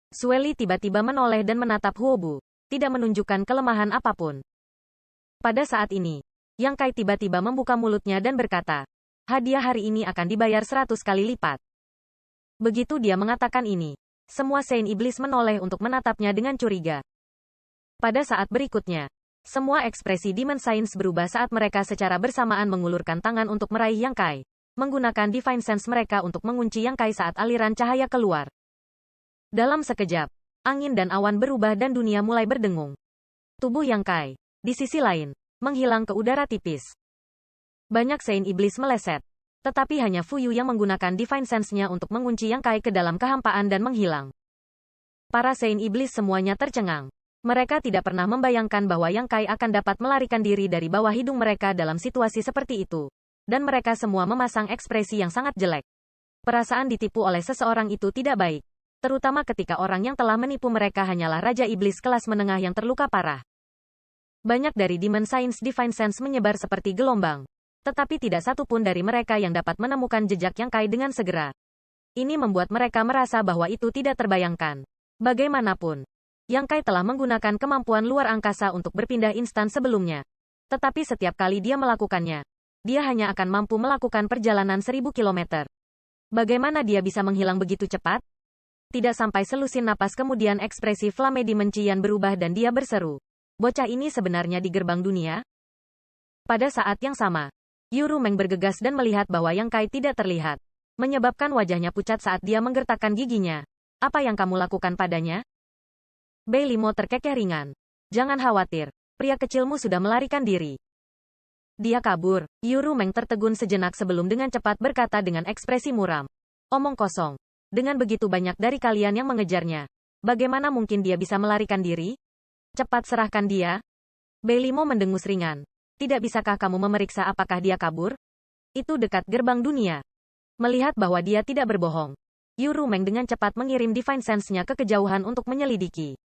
Sueli tiba-tiba menoleh dan menatap Huobu, tidak menunjukkan kelemahan apapun. Pada saat ini, Yang Kai tiba-tiba membuka mulutnya dan berkata, hadiah hari ini akan dibayar 100 kali lipat. Begitu dia mengatakan ini, semua Saint Iblis menoleh untuk menatapnya dengan curiga. Pada saat berikutnya, semua ekspresi Demon Saints berubah saat mereka secara bersamaan mengulurkan tangan untuk meraih Yang Kai, menggunakan Divine Sense mereka untuk mengunci Yang Kai saat aliran cahaya keluar. Dalam sekejap, angin dan awan berubah dan dunia mulai berdengung. Tubuh Yang Kai, di sisi lain, menghilang ke udara tipis. Banyak Saint Iblis meleset, tetapi hanya Fuyu yang menggunakan Divine Sense-nya untuk mengunci Yang Kai ke dalam kehampaan dan menghilang. Para Saint Iblis semuanya tercengang. Mereka tidak pernah membayangkan bahwa Yang Kai akan dapat melarikan diri dari bawah hidung mereka dalam situasi seperti itu. Dan mereka semua memasang ekspresi yang sangat jelek. Perasaan ditipu oleh seseorang itu tidak baik. Terutama ketika orang yang telah menipu mereka hanyalah Raja Iblis kelas menengah yang terluka parah. Banyak dari Demon Saints Divine Sense menyebar seperti gelombang. Tetapi tidak satu pun dari mereka yang dapat menemukan jejak Yang Kai dengan segera. Ini membuat mereka merasa bahwa itu tidak terbayangkan. Bagaimanapun, Yang Kai telah menggunakan kemampuan luar angkasa untuk berpindah instan sebelumnya. Tetapi setiap kali dia melakukannya, dia hanya akan mampu melakukan perjalanan 1000 kilometer. Bagaimana dia bisa menghilang begitu cepat? Tidak sampai selusin napas kemudian ekspresi Flame Dimension berubah dan dia berseru. Bocah ini sebenarnya di gerbang dunia? Pada saat yang sama, Yuru Meng bergegas dan melihat bahwa Yang Kai tidak terlihat, menyebabkan wajahnya pucat saat dia menggertakkan giginya. Apa yang kamu lakukan padanya? Bei Limo terkekeh ringan. Jangan khawatir, pria kecilmu sudah melarikan diri. Dia kabur. Yuru Meng tertegun sejenak sebelum dengan cepat berkata dengan ekspresi muram. Omong kosong. Dengan begitu banyak dari kalian yang mengejarnya, bagaimana mungkin dia bisa melarikan diri? Cepat serahkan dia. Bei Limo mendengus ringan. Tidak bisakah kamu memeriksa apakah dia kabur? Itu dekat gerbang dunia. Melihat bahwa dia tidak berbohong, Yuru Meng dengan cepat mengirim Divine Sense-nya ke kejauhan untuk menyelidiki.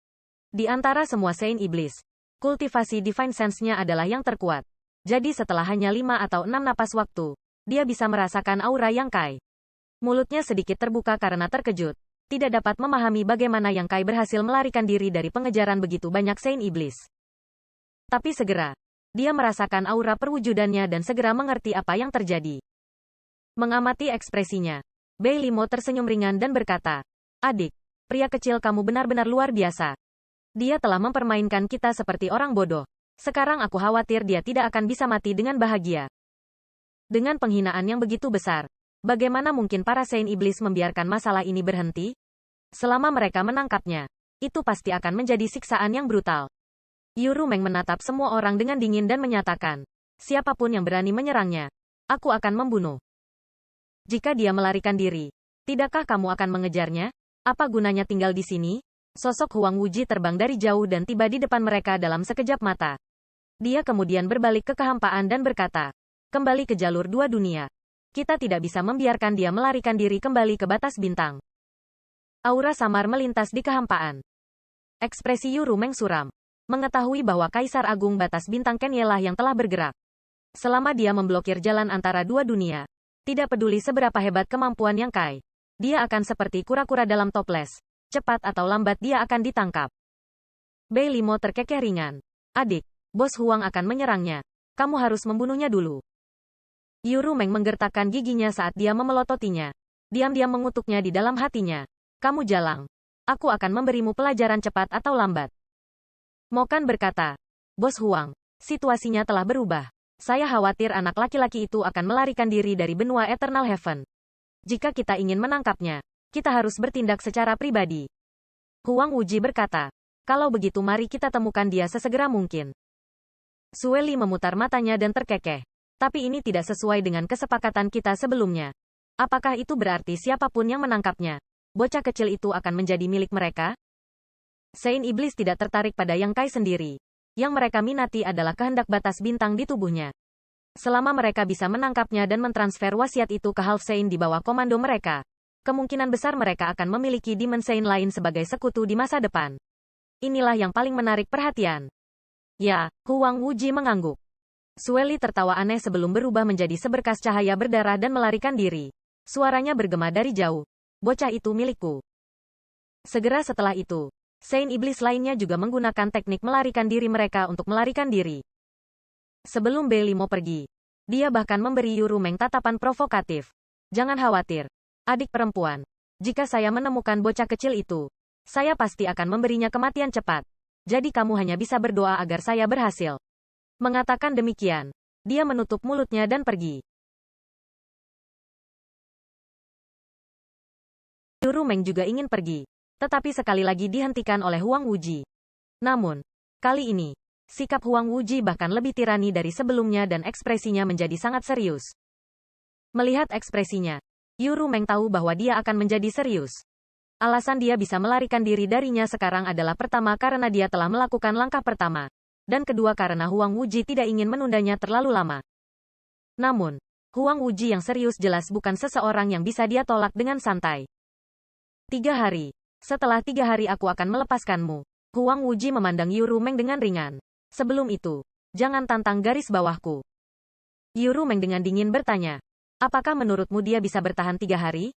Di antara semua Saint Iblis, kultivasi Divine Sense-nya adalah yang terkuat. Jadi setelah hanya 5 atau 6 napas waktu, dia bisa merasakan aura Yang Kai. Mulutnya sedikit terbuka karena terkejut. Tidak dapat memahami bagaimana Yang Kai berhasil melarikan diri dari pengejaran begitu banyak Saint Iblis. Tapi segera, dia merasakan aura perwujudannya dan segera mengerti apa yang terjadi. Mengamati ekspresinya, Bei Limo tersenyum ringan dan berkata, Adik, pria kecil kamu benar-benar luar biasa. Dia telah mempermainkan kita seperti orang bodoh. Sekarang aku khawatir dia tidak akan bisa mati dengan bahagia. Dengan penghinaan yang begitu besar, bagaimana mungkin para Saint Iblis membiarkan masalah ini berhenti? Selama mereka menangkapnya, itu pasti akan menjadi siksaan yang brutal. Yuru Meng menatap semua orang dengan dingin dan menyatakan, siapapun yang berani menyerangnya, aku akan membunuh. Jika dia melarikan diri, tidakkah kamu akan mengejarnya? Apa gunanya tinggal di sini? Sosok Huang Wuji terbang dari jauh dan tiba di depan mereka dalam sekejap mata. Dia kemudian berbalik ke kehampaan dan berkata, kembali ke jalur dua dunia. Kita tidak bisa membiarkan dia melarikan diri kembali ke batas bintang. Aura samar melintas di kehampaan. Ekspresi Yuru Meng suram. Mengetahui bahwa Kaisar Agung batas bintang Kenyelah yang telah bergerak. Selama dia memblokir jalan antara dua dunia, tidak peduli seberapa hebat kemampuan Yang Kai, dia akan seperti kura-kura dalam toples. Cepat atau lambat dia akan ditangkap. Bei Limo terkekeh ringan. Adik, Bos Huang akan menyerangnya. Kamu harus membunuhnya dulu. Yuru Meng menggertakkan giginya saat dia memelototinya. Diam-diam mengutuknya di dalam hatinya. Kamu jalang. Aku akan memberimu pelajaran cepat atau lambat. Mokan berkata, Bos Huang, situasinya telah berubah. Saya khawatir anak laki-laki itu akan melarikan diri dari benua Eternal Heaven. Jika kita ingin menangkapnya, kita harus bertindak secara pribadi. Huang Wuji berkata, kalau begitu mari kita temukan dia sesegera mungkin. Sueli memutar matanya dan terkekeh. Tapi ini tidak sesuai dengan kesepakatan kita sebelumnya. Apakah itu berarti siapapun yang menangkapnya, bocah kecil itu akan menjadi milik mereka? Saint Iblis tidak tertarik pada Yang Kai sendiri. Yang mereka minati adalah kehendak batas bintang di tubuhnya. Selama mereka bisa menangkapnya dan mentransfer wasiat itu ke Half Saint di bawah komando mereka, kemungkinan besar mereka akan memiliki Demon Saint lain sebagai sekutu di masa depan. Inilah yang paling menarik perhatian. Ya, Huang Wuji mengangguk. Sueli tertawa aneh sebelum berubah menjadi seberkas cahaya berdarah dan melarikan diri. Suaranya bergema dari jauh. Bocah itu milikku. Segera setelah itu, Saint Iblis lainnya juga menggunakan teknik melarikan diri mereka untuk melarikan diri. Sebelum Bei Limo pergi, dia bahkan memberi Yuru Meng tatapan provokatif. Jangan khawatir, adik perempuan. Jika saya menemukan bocah kecil itu, saya pasti akan memberinya kematian cepat. Jadi kamu hanya bisa berdoa agar saya berhasil. Mengatakan demikian, dia menutup mulutnya dan pergi. Yuru Meng juga ingin pergi, tetapi sekali lagi dihentikan oleh Huang Wuji. Namun, kali ini, sikap Huang Wuji bahkan lebih tirani dari sebelumnya dan ekspresinya menjadi sangat serius. Melihat ekspresinya, Yuru Meng tahu bahwa dia akan menjadi serius. Alasan dia bisa melarikan diri darinya sekarang adalah pertama karena dia telah melakukan langkah pertama, dan kedua karena Huang Wuji tidak ingin menundanya terlalu lama. Namun, Huang Wuji yang serius jelas bukan seseorang yang bisa dia tolak dengan santai. 3 hari. Setelah 3 hari aku akan melepaskanmu. Huang Wuji memandang Yuru Meng dengan ringan. Sebelum itu, jangan tantang garis bawahku. Yuru Meng dengan dingin bertanya, apakah menurutmu dia bisa bertahan 3 hari?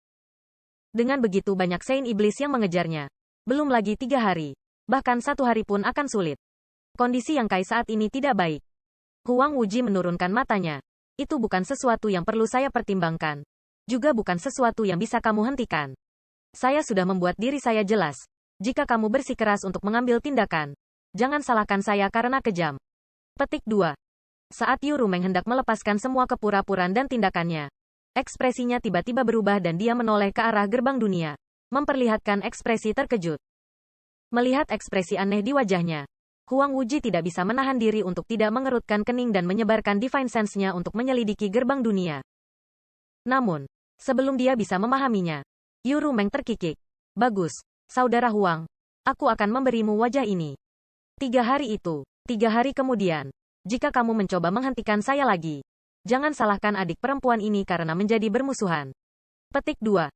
Dengan begitu banyak Saint Iblis yang mengejarnya, Belum lagi 3 hari. Bahkan 1 hari pun akan sulit. Kondisi Yang Kai saat ini tidak baik. Huang Wuji menurunkan matanya. Itu bukan sesuatu yang perlu saya pertimbangkan. Juga bukan sesuatu yang bisa kamu hentikan. Saya sudah membuat diri saya jelas. Jika kamu bersikeras untuk mengambil tindakan, jangan salahkan saya karena kejam. Petik 2. Saat Yu Rumeng hendak melepaskan semua kepura-puraan dan tindakannya, ekspresinya tiba-tiba berubah dan dia menoleh ke arah gerbang dunia, memperlihatkan ekspresi terkejut. Melihat ekspresi aneh di wajahnya, Huang Wuji tidak bisa menahan diri untuk tidak mengerutkan kening dan menyebarkan Divine Sense-nya untuk menyelidiki gerbang dunia. Namun, sebelum dia bisa memahaminya, Yu Rumeng terkikik. Bagus, saudara Huang. Aku akan memberimu wajah ini. 3 hari itu, 3 hari kemudian, jika kamu mencoba menghentikan saya lagi, jangan salahkan adik perempuan ini karena menjadi bermusuhan. Petik 2.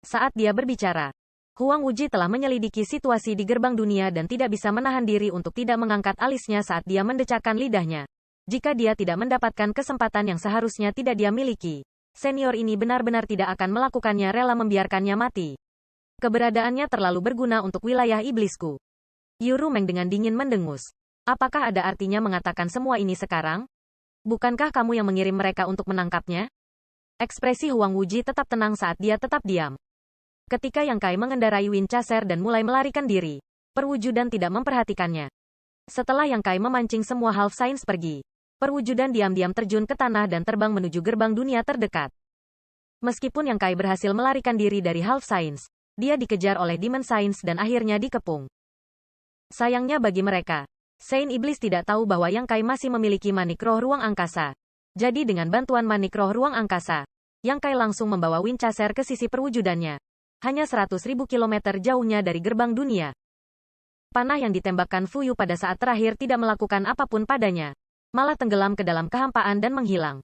Saat dia berbicara, Huang Wuji telah menyelidiki situasi di gerbang dunia dan tidak bisa menahan diri untuk tidak mengangkat alisnya saat dia mendecakkan lidahnya. Jika dia tidak mendapatkan kesempatan yang seharusnya tidak dia miliki, senior ini benar-benar tidak akan melakukannya rela membiarkannya mati. Keberadaannya terlalu berguna untuk wilayah iblisku. Yu Rumeng dengan dingin mendengus. Apakah ada artinya mengatakan semua ini sekarang? Bukankah kamu yang mengirim mereka untuk menangkapnya? Ekspresi Huang Wuji tetap tenang saat dia tetap diam. Ketika Yang Kai mengendarai Wind Chaser dan mulai melarikan diri, perwujudan tidak memperhatikannya. Setelah Yang Kai memancing semua Half Saints pergi, perwujudan diam-diam terjun ke tanah dan terbang menuju gerbang dunia terdekat. Meskipun Yang Kai berhasil melarikan diri dari Half Saints, dia dikejar oleh Demon Saints dan akhirnya dikepung. Sayangnya bagi mereka, Saint Iblis tidak tahu bahwa Yang Kai masih memiliki manik roh ruang angkasa. Jadi dengan bantuan manik roh ruang angkasa, Yang Kai langsung membawa Wind Chaser ke sisi perwujudannya. Hanya 100.000 kilometer jauhnya dari gerbang dunia. Panah yang ditembakkan Fuyu pada saat terakhir tidak melakukan apapun padanya. Malah tenggelam ke dalam kehampaan dan menghilang.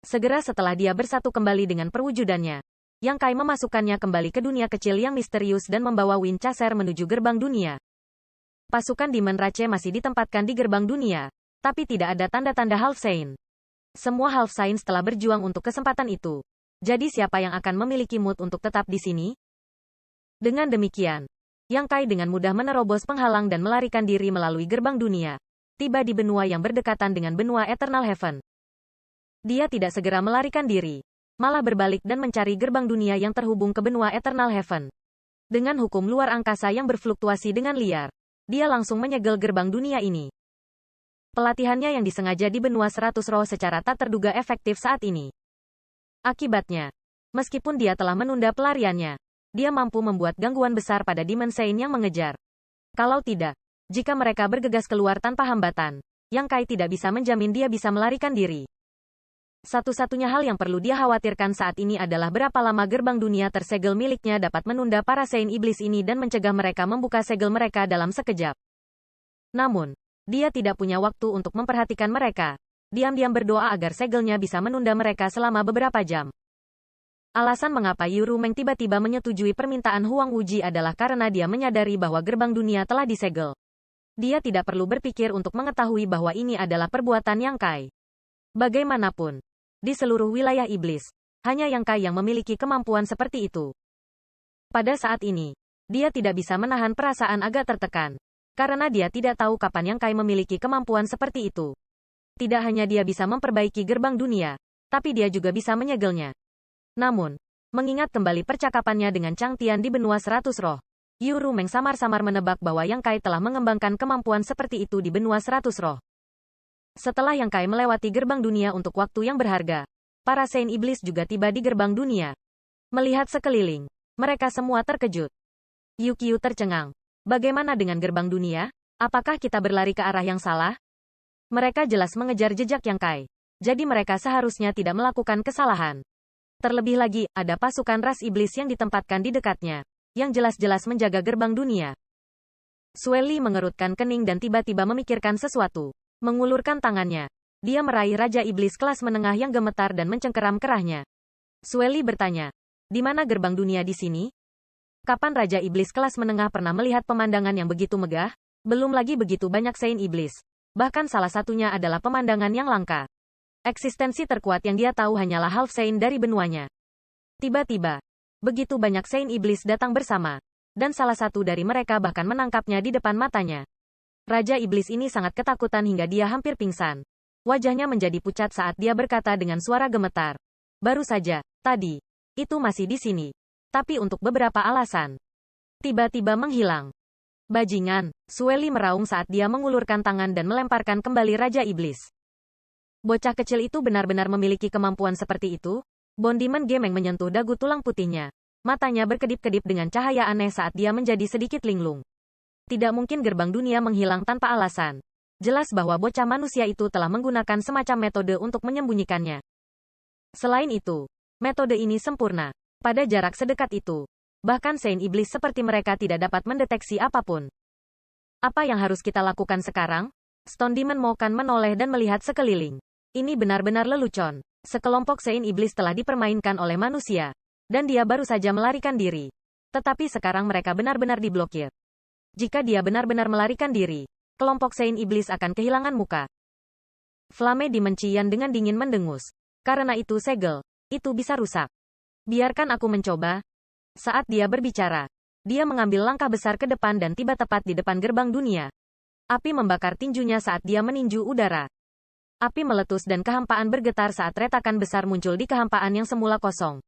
Segera setelah dia bersatu kembali dengan perwujudannya, Yang Kai memasukkannya kembali ke dunia kecil yang misterius dan membawa Wind Chaser menuju gerbang dunia. Pasukan Demon Rache masih ditempatkan di gerbang dunia, tapi tidak ada tanda-tanda Half Saint. Semua Half Saints telah berjuang untuk kesempatan itu. Jadi siapa yang akan memiliki mood untuk tetap di sini? Dengan demikian, Yang Kai dengan mudah menerobos penghalang dan melarikan diri melalui gerbang dunia, tiba di benua yang berdekatan dengan benua Eternal Heaven. Dia tidak segera melarikan diri, malah berbalik dan mencari gerbang dunia yang terhubung ke benua Eternal Heaven. Dengan hukum luar angkasa yang berfluktuasi dengan liar, dia langsung menyegel gerbang dunia ini. Pelatihannya yang disengaja di benua 100 roh secara tak terduga efektif saat ini. Akibatnya, meskipun dia telah menunda pelariannya, dia mampu membuat gangguan besar pada Demon Saint yang mengejar. Kalau tidak, jika mereka bergegas keluar tanpa hambatan, Yang Kai tidak bisa menjamin dia bisa melarikan diri. Satu-satunya hal yang perlu dia khawatirkan saat ini adalah berapa lama gerbang dunia tersegel miliknya dapat menunda para Saint Iblis ini dan mencegah mereka membuka segel mereka dalam sekejap. Namun, dia tidak punya waktu untuk memperhatikan mereka. Diam-diam berdoa agar segelnya bisa menunda mereka selama beberapa jam. Alasan mengapa Yu Rumeng tiba-tiba menyetujui permintaan Huang Wuji adalah karena dia menyadari bahwa gerbang dunia telah disegel. Dia tidak perlu berpikir untuk mengetahui bahwa ini adalah perbuatan Yang Kai. Bagaimanapun, di seluruh wilayah iblis, hanya Yang Kai yang memiliki kemampuan seperti itu. Pada saat ini, dia tidak bisa menahan perasaan agak tertekan, karena dia tidak tahu kapan Yang Kai memiliki kemampuan seperti itu. Tidak hanya dia bisa memperbaiki gerbang dunia, tapi dia juga bisa menyegelnya. Namun, mengingat kembali percakapannya dengan Chang Tian di benua 100 roh, Yu Rumeng samar-samar menebak bahwa Yang Kai telah mengembangkan kemampuan seperti itu di benua 100 roh. Setelah Yang Kai melewati gerbang dunia untuk waktu yang berharga, para Saint Iblis juga tiba di gerbang dunia. Melihat sekeliling, mereka semua terkejut. Yu tercengang. Bagaimana dengan gerbang dunia? Apakah kita berlari ke arah yang salah? Mereka jelas mengejar jejak Yang Kai. Jadi mereka seharusnya tidak melakukan kesalahan. Terlebih lagi, ada pasukan ras iblis yang ditempatkan di dekatnya, yang jelas-jelas menjaga gerbang dunia. Sueli mengerutkan kening dan tiba-tiba memikirkan sesuatu. Mengulurkan tangannya. Dia meraih Raja Iblis kelas menengah yang gemetar dan mencengkeram kerahnya. Sueli bertanya, di mana gerbang dunia di sini? Kapan Raja Iblis kelas menengah pernah melihat pemandangan yang begitu megah? Belum lagi begitu banyak Saint Iblis. Bahkan salah satunya adalah pemandangan yang langka. Eksistensi terkuat yang dia tahu hanyalah Half Saint dari benuanya. Tiba-tiba, begitu banyak Saint Iblis datang bersama. dan salah satu dari mereka bahkan menangkapnya di depan matanya. Raja Iblis ini sangat ketakutan hingga dia hampir pingsan. Wajahnya menjadi pucat saat dia berkata dengan suara gemetar. Baru saja, tadi, itu masih di sini. Tapi untuk beberapa alasan, tiba-tiba menghilang. Bajingan, Sueli meraung saat dia mengulurkan tangan dan melemparkan kembali Raja Iblis. Bocah kecil itu benar-benar memiliki kemampuan seperti itu? Bondiman Gemeng menyentuh dagu tulang putihnya. Matanya berkedip-kedip dengan cahaya aneh saat dia menjadi sedikit linglung. Tidak mungkin gerbang dunia menghilang tanpa alasan. Jelas bahwa bocah manusia itu telah menggunakan semacam metode untuk menyembunyikannya. Selain itu, metode ini sempurna. Pada jarak sedekat itu, bahkan Saint Iblis seperti mereka tidak dapat mendeteksi apapun. Apa yang harus kita lakukan sekarang? Stone Demon Mokan menoleh dan melihat sekeliling. Ini benar-benar lelucon. Sekelompok Saint Iblis telah dipermainkan oleh manusia. Dan dia baru saja melarikan diri. Tetapi sekarang mereka benar-benar diblokir. Jika dia benar-benar melarikan diri, kelompok Saint Iblis akan kehilangan muka. Flame Demon Qian dengan dingin mendengus. Karena itu segel, itu bisa rusak. Biarkan aku mencoba. Saat dia berbicara, dia mengambil langkah besar ke depan dan tiba tepat di depan gerbang dunia. Api membakar tinjunya saat dia meninju udara. Api meletus dan kehampaan bergetar saat retakan besar muncul di kehampaan yang semula kosong.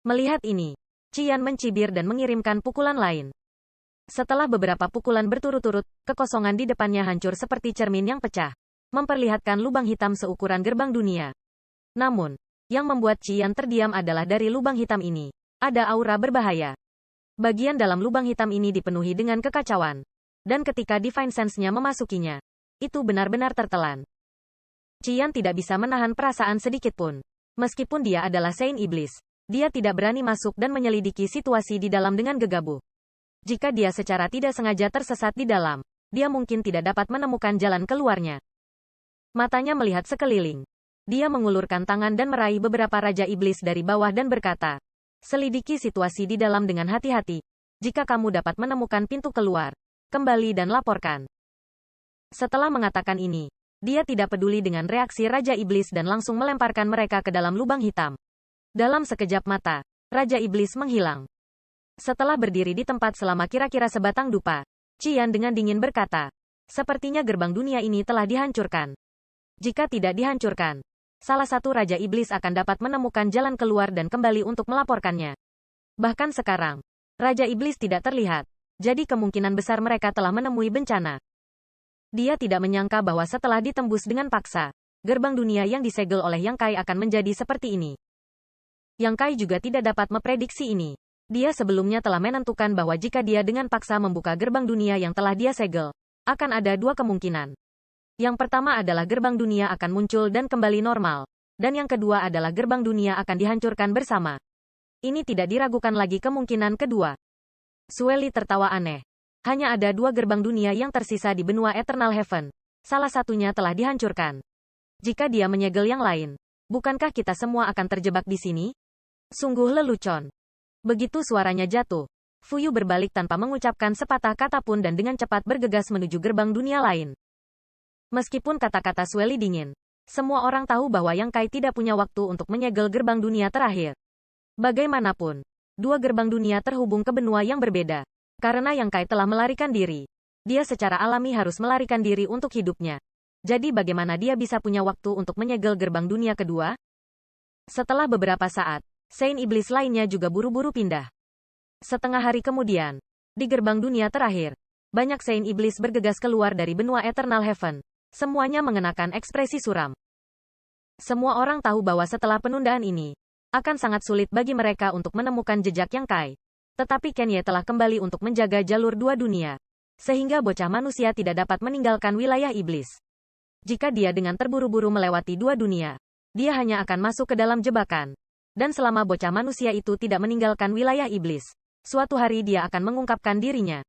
Melihat ini, Qian mencibir dan mengirimkan pukulan lain. Setelah beberapa pukulan berturut-turut, kekosongan di depannya hancur seperti cermin yang pecah, memperlihatkan lubang hitam seukuran gerbang dunia. Namun, yang membuat Qian terdiam adalah dari lubang hitam ini, ada aura berbahaya. Bagian dalam lubang hitam ini dipenuhi dengan kekacauan. Dan ketika Divine Sense-nya memasukinya, itu benar-benar tertelan. Qian tidak bisa menahan perasaan sedikit pun. Meskipun dia adalah Saint Iblis, dia tidak berani masuk dan menyelidiki situasi di dalam dengan gegabah. Jika dia secara tidak sengaja tersesat di dalam, dia mungkin tidak dapat menemukan jalan keluarnya. Matanya melihat sekeliling. Dia mengulurkan tangan dan meraih beberapa Raja Iblis dari bawah dan berkata, selidiki situasi di dalam dengan hati-hati. Jika kamu dapat menemukan pintu keluar, kembali dan laporkan. Setelah mengatakan ini, dia tidak peduli dengan reaksi Raja Iblis dan langsung melemparkan mereka ke dalam lubang hitam. Dalam sekejap mata, Raja Iblis menghilang. Setelah berdiri di tempat selama kira-kira sebatang dupa, Qian dengan dingin berkata, sepertinya gerbang dunia ini telah dihancurkan. Jika tidak dihancurkan, salah satu Raja Iblis akan dapat menemukan jalan keluar dan kembali untuk melaporkannya. Bahkan sekarang, Raja Iblis tidak terlihat, jadi kemungkinan besar mereka telah menemui bencana. Dia tidak menyangka bahwa setelah ditembus dengan paksa, gerbang dunia yang disegel oleh Yang Kai akan menjadi seperti ini. Yang Kai juga tidak dapat memprediksi ini. Dia sebelumnya telah menentukan bahwa jika dia dengan paksa membuka gerbang dunia yang telah dia segel, akan ada dua kemungkinan. Yang pertama adalah gerbang dunia akan muncul dan kembali normal, dan yang kedua adalah gerbang dunia akan dihancurkan bersama. Ini tidak diragukan lagi kemungkinan kedua. Sueli tertawa aneh. Hanya ada dua gerbang dunia yang tersisa di benua Eternal Heaven. Salah satunya telah dihancurkan. Jika dia menyegel yang lain, bukankah kita semua akan terjebak di sini? Sungguh lelucon. Begitu suaranya jatuh, Fuyu berbalik tanpa mengucapkan sepatah kata pun dan dengan cepat bergegas menuju gerbang dunia lain. Meskipun kata-kata Sueli dingin, semua orang tahu bahwa Yang Kai tidak punya waktu untuk menyegel gerbang dunia terakhir. Bagaimanapun, dua gerbang dunia terhubung ke benua yang berbeda. Karena Yang Kai telah melarikan diri, dia secara alami harus melarikan diri untuk hidupnya. Jadi bagaimana dia bisa punya waktu untuk menyegel gerbang dunia kedua? Setelah beberapa saat, Saint Iblis lainnya juga buru-buru pindah. Setengah hari kemudian, di gerbang dunia terakhir, banyak Saint Iblis bergegas keluar dari benua Eternal Heaven. Semuanya mengenakan ekspresi suram. Semua orang tahu bahwa setelah penundaan ini, akan sangat sulit bagi mereka untuk menemukan jejak Yang Kai. Tetapi Kenye telah kembali untuk menjaga jalur dua dunia. Sehingga bocah manusia tidak dapat meninggalkan wilayah iblis. Jika dia dengan terburu-buru melewati dua dunia, dia hanya akan masuk ke dalam jebakan. Dan selama bocah manusia itu tidak meninggalkan wilayah iblis, suatu hari dia akan mengungkapkan dirinya.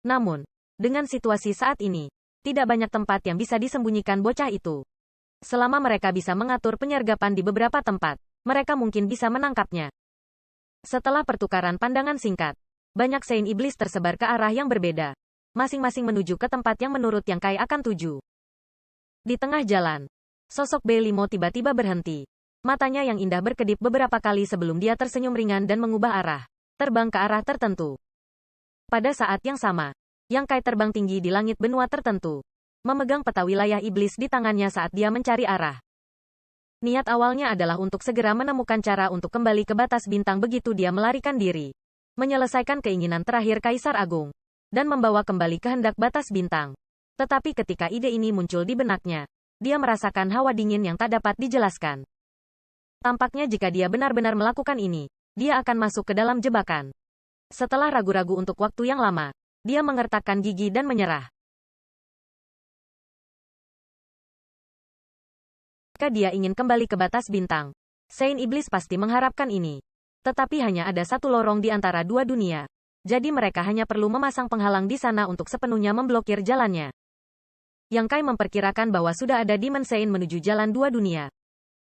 Namun, dengan situasi saat ini, tidak banyak tempat yang bisa disembunyikan bocah itu. Selama mereka bisa mengatur penyergapan di beberapa tempat, mereka mungkin bisa menangkapnya. Setelah pertukaran pandangan singkat, banyak Saint Iblis tersebar ke arah yang berbeda. Masing-masing menuju ke tempat yang menurut Yang Kai akan tuju. Di tengah jalan, sosok Belimo tiba-tiba berhenti. Matanya yang indah berkedip beberapa kali sebelum dia tersenyum ringan dan mengubah arah. Terbang ke arah tertentu. Pada saat yang sama, Yang Kai terbang tinggi di langit benua tertentu, memegang peta wilayah iblis di tangannya saat dia mencari arah. Niat awalnya adalah untuk segera menemukan cara untuk kembali ke batas bintang begitu dia melarikan diri, menyelesaikan keinginan terakhir Kaisar Agung, dan membawa kembali kehendak batas bintang. Tetapi ketika ide ini muncul di benaknya, dia merasakan hawa dingin yang tak dapat dijelaskan. Tampaknya jika dia benar-benar melakukan ini, dia akan masuk ke dalam jebakan. Setelah ragu-ragu untuk waktu yang lama, dia mengertakkan gigi dan menyerah. Jika dia ingin kembali ke batas bintang, Saint Iblis pasti mengharapkan ini. Tetapi hanya ada satu lorong di antara dua dunia. Jadi mereka hanya perlu memasang penghalang di sana untuk sepenuhnya memblokir jalannya. Yang Kai memperkirakan bahwa sudah ada Demon Saint menuju jalan dua dunia.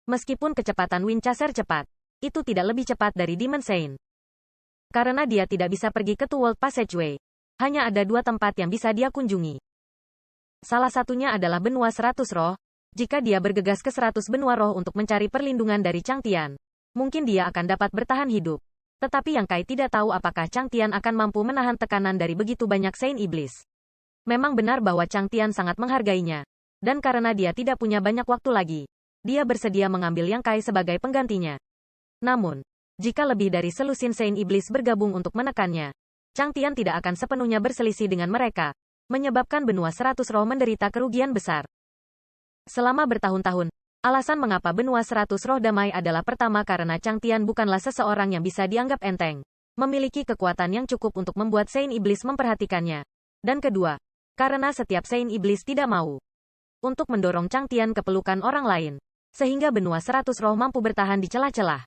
Meskipun kecepatan Wind Chaser cepat, itu tidak lebih cepat dari Demon Saint. Karena dia tidak bisa pergi ke Two World Passageway, hanya ada dua tempat yang bisa dia kunjungi. Salah satunya adalah benua 100 roh. Jika dia bergegas ke 100 benua roh untuk mencari perlindungan dari Chang Tian, mungkin dia akan dapat bertahan hidup. Tetapi Yang Kai tidak tahu apakah Chang Tian akan mampu menahan tekanan dari begitu banyak Saint Iblis. Memang benar bahwa Chang Tian sangat menghargainya. Dan karena dia tidak punya banyak waktu lagi, dia bersedia mengambil Yang Kai sebagai penggantinya. Namun, jika lebih dari selusin Saint Iblis bergabung untuk menekannya, Chang Tian tidak akan sepenuhnya berselisih dengan mereka, menyebabkan benua 100 roh menderita kerugian besar. Selama bertahun-tahun, alasan mengapa benua 100 roh damai adalah pertama karena Chang Tian bukanlah seseorang yang bisa dianggap enteng, memiliki kekuatan yang cukup untuk membuat Saint Iblis memperhatikannya. Dan kedua, karena setiap Saint Iblis tidak mau untuk mendorong Chang Tian ke pelukan orang lain, sehingga benua 100 roh mampu bertahan di celah-celah.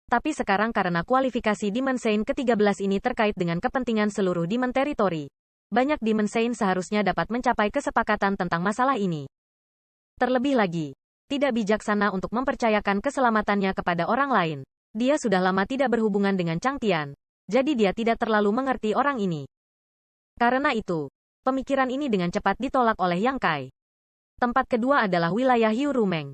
Tapi sekarang karena kualifikasi Demon Saint ke-13 ini terkait dengan kepentingan seluruh Demon Territory, banyak Demon Saint seharusnya dapat mencapai kesepakatan tentang masalah ini. Terlebih lagi, tidak bijaksana untuk mempercayakan keselamatannya kepada orang lain. Dia sudah lama tidak berhubungan dengan Chang Tian, jadi dia tidak terlalu mengerti orang ini. Karena itu, pemikiran ini dengan cepat ditolak oleh Yang Kai. Tempat kedua adalah wilayah Yu Rumeng.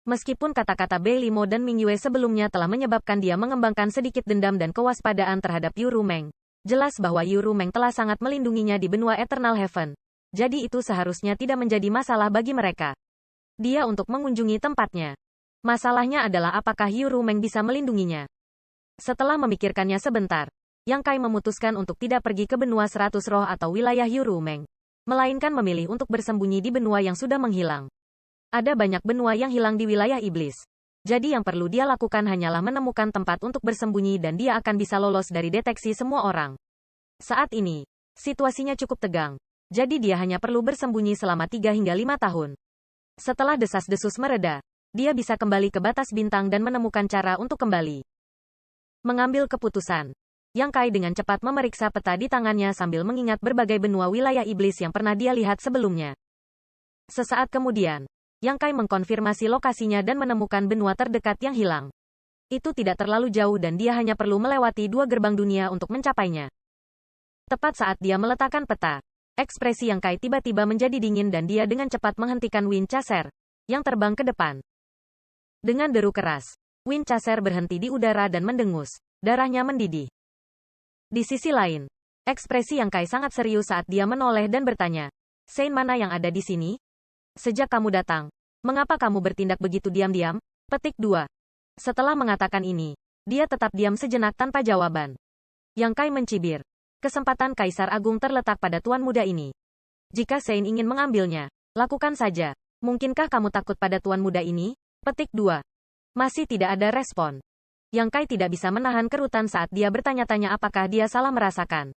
Meskipun kata-kata Bei Limo dan Ming Yue sebelumnya telah menyebabkan dia mengembangkan sedikit dendam dan kewaspadaan terhadap Yu Rumeng, jelas bahwa Yu Rumeng telah sangat melindunginya di benua Eternal Heaven. Jadi itu seharusnya tidak menjadi masalah bagi mereka. Dia untuk mengunjungi tempatnya. Masalahnya adalah apakah Yu Rumeng bisa melindunginya. Setelah memikirkannya sebentar, Yang Kai memutuskan untuk tidak pergi ke benua 100 roh atau wilayah Yu Rumeng, melainkan memilih untuk bersembunyi di benua yang sudah menghilang. Ada banyak benua yang hilang di wilayah iblis. Jadi yang perlu dia lakukan hanyalah menemukan tempat untuk bersembunyi dan dia akan bisa lolos dari deteksi semua orang. Saat ini, situasinya cukup tegang. Jadi dia hanya perlu bersembunyi selama 3 hingga 5 tahun. Setelah desas-desus mereda, dia bisa kembali ke batas bintang dan menemukan cara untuk kembali mengambil keputusan. Yang Kai dengan cepat memeriksa peta di tangannya sambil mengingat berbagai benua wilayah iblis yang pernah dia lihat sebelumnya. Sesaat kemudian, Yang Kai mengkonfirmasi lokasinya dan menemukan benua terdekat yang hilang. Itu tidak terlalu jauh dan dia hanya perlu melewati 2 gerbang dunia untuk mencapainya. Tepat saat dia meletakkan peta, ekspresi Yang Kai tiba-tiba menjadi dingin dan dia dengan cepat menghentikan Wind Chaser yang terbang ke depan. Dengan deru keras, Wind Chaser berhenti di udara dan mendengus. Darahnya mendidih. Di sisi lain, ekspresi Yang Kai sangat serius saat dia menoleh dan bertanya, "Saint mana yang ada di sini? Sejak kamu datang, mengapa kamu bertindak begitu diam-diam?" Petik 2. Setelah mengatakan ini, dia tetap diam sejenak tanpa jawaban. Yang Kai mencibir. Kesempatan Kaisar Agung terletak pada tuan muda ini. Jika Saint ingin mengambilnya, lakukan saja. Mungkinkah kamu takut pada tuan muda ini? Petik 2. Masih tidak ada respon. Yang Kai tidak bisa menahan kerutan saat dia bertanya-tanya apakah dia salah merasakan.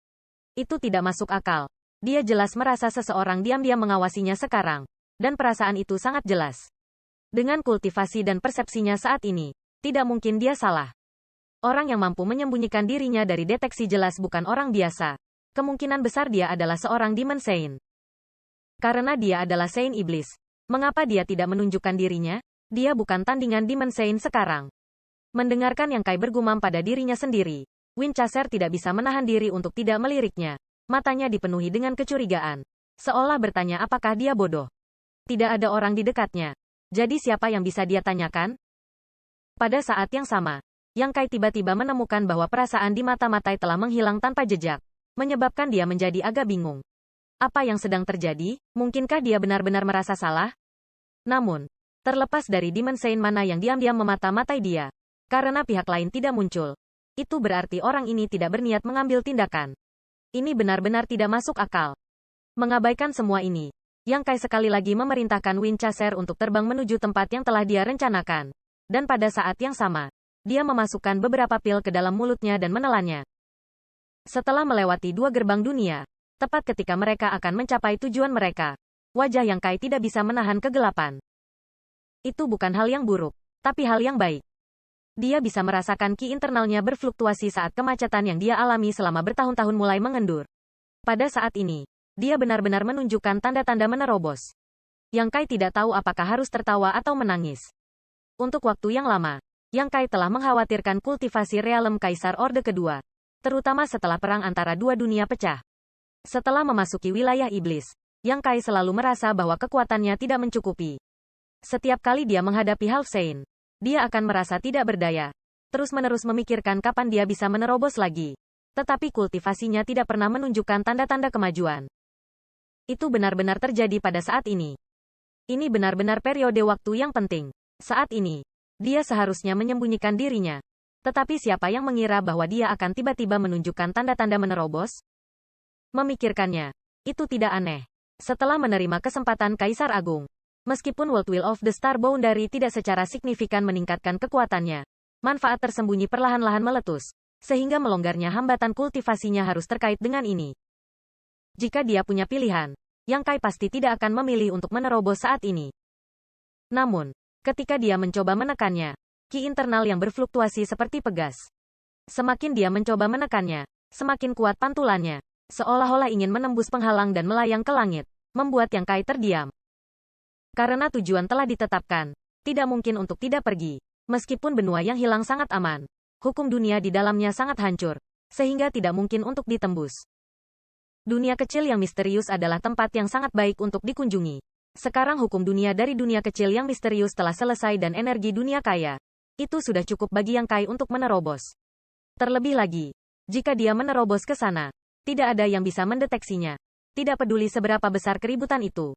Itu tidak masuk akal. Dia jelas merasa seseorang diam-diam mengawasinya sekarang. Dan perasaan itu sangat jelas. Dengan kultivasi dan persepsinya saat ini, tidak mungkin dia salah. Orang yang mampu menyembunyikan dirinya dari deteksi jelas bukan orang biasa. Kemungkinan besar dia adalah seorang Demon Saint. Karena dia adalah Saint Iblis, mengapa dia tidak menunjukkan dirinya? Dia bukan tandingan Demon Saint sekarang. Mendengarkan Yang Kai bergumam pada dirinya sendiri, Wind Chaser tidak bisa menahan diri untuk tidak meliriknya. Matanya dipenuhi dengan kecurigaan. Seolah bertanya apakah dia bodoh. Tidak ada orang di dekatnya. Jadi siapa yang bisa dia tanyakan? Pada saat yang sama, Yang Kai tiba-tiba menemukan bahwa perasaan di mata Matai telah menghilang tanpa jejak. menyebabkan dia menjadi agak bingung. Apa yang sedang terjadi? Mungkinkah dia benar-benar merasa salah? Namun, terlepas dari Demon Saint mana yang diam-diam memata-matai dia, karena pihak lain tidak muncul, itu berarti orang ini tidak berniat mengambil tindakan. Ini benar-benar tidak masuk akal. Mengabaikan semua ini, Yang Kai sekali lagi memerintahkan Winchester untuk terbang menuju tempat yang telah dia rencanakan. Dan pada saat yang sama, dia memasukkan beberapa pil ke dalam mulutnya dan menelannya. Setelah melewati 2 gerbang dunia, tepat ketika mereka akan mencapai tujuan mereka, wajah Yang Kai tidak bisa menahan kegelapan. Itu bukan hal yang buruk, tapi hal yang baik. Dia bisa merasakan ki internalnya berfluktuasi saat kemacetan yang dia alami selama bertahun-tahun mulai mengendur. Pada saat ini, dia benar-benar menunjukkan tanda-tanda menerobos. Yang Kai tidak tahu apakah harus tertawa atau menangis. Untuk waktu yang lama, Yang Kai telah mengkhawatirkan kultivasi realem Kaisar Orde Kedua, terutama setelah perang antara dua dunia pecah. Setelah memasuki wilayah iblis, Yang Kai selalu merasa bahwa kekuatannya tidak mencukupi. Setiap kali dia menghadapi Half Saint, dia akan merasa tidak berdaya, terus-menerus memikirkan kapan dia bisa menerobos lagi. Tetapi kultivasinya tidak pernah menunjukkan tanda-tanda kemajuan. Itu benar-benar terjadi pada saat ini. Ini benar-benar periode waktu yang penting. Saat ini, dia seharusnya menyembunyikan dirinya. Tetapi siapa yang mengira bahwa dia akan tiba-tiba menunjukkan tanda-tanda menerobos? Memikirkannya, itu tidak aneh. Setelah menerima kesempatan Kaisar Agung, meskipun World Will of the Star Boundary tidak secara signifikan meningkatkan kekuatannya, manfaat tersembunyi perlahan-lahan meletus, sehingga melonggarnya hambatan kultivasinya harus terkait dengan ini. Jika dia punya pilihan, Yang Kai pasti tidak akan memilih untuk menerobos saat ini. Namun, ketika dia mencoba menekannya, ki internal yang berfluktuasi seperti pegas. Semakin dia mencoba menekannya, semakin kuat pantulannya, seolah-olah ingin menembus penghalang dan melayang ke langit, membuat Yang Kai terdiam. Karena tujuan telah ditetapkan, tidak mungkin untuk tidak pergi. Meskipun benua yang hilang sangat aman, hukum dunia di dalamnya sangat hancur, sehingga tidak mungkin untuk ditembus. Dunia kecil yang misterius adalah tempat yang sangat baik untuk dikunjungi. Sekarang hukum dunia dari dunia kecil yang misterius telah selesai dan energi dunia kaya. Itu sudah cukup bagi Yang Kai untuk menerobos. Terlebih lagi, jika dia menerobos ke sana, tidak ada yang bisa mendeteksinya. Tidak peduli seberapa besar keributan itu.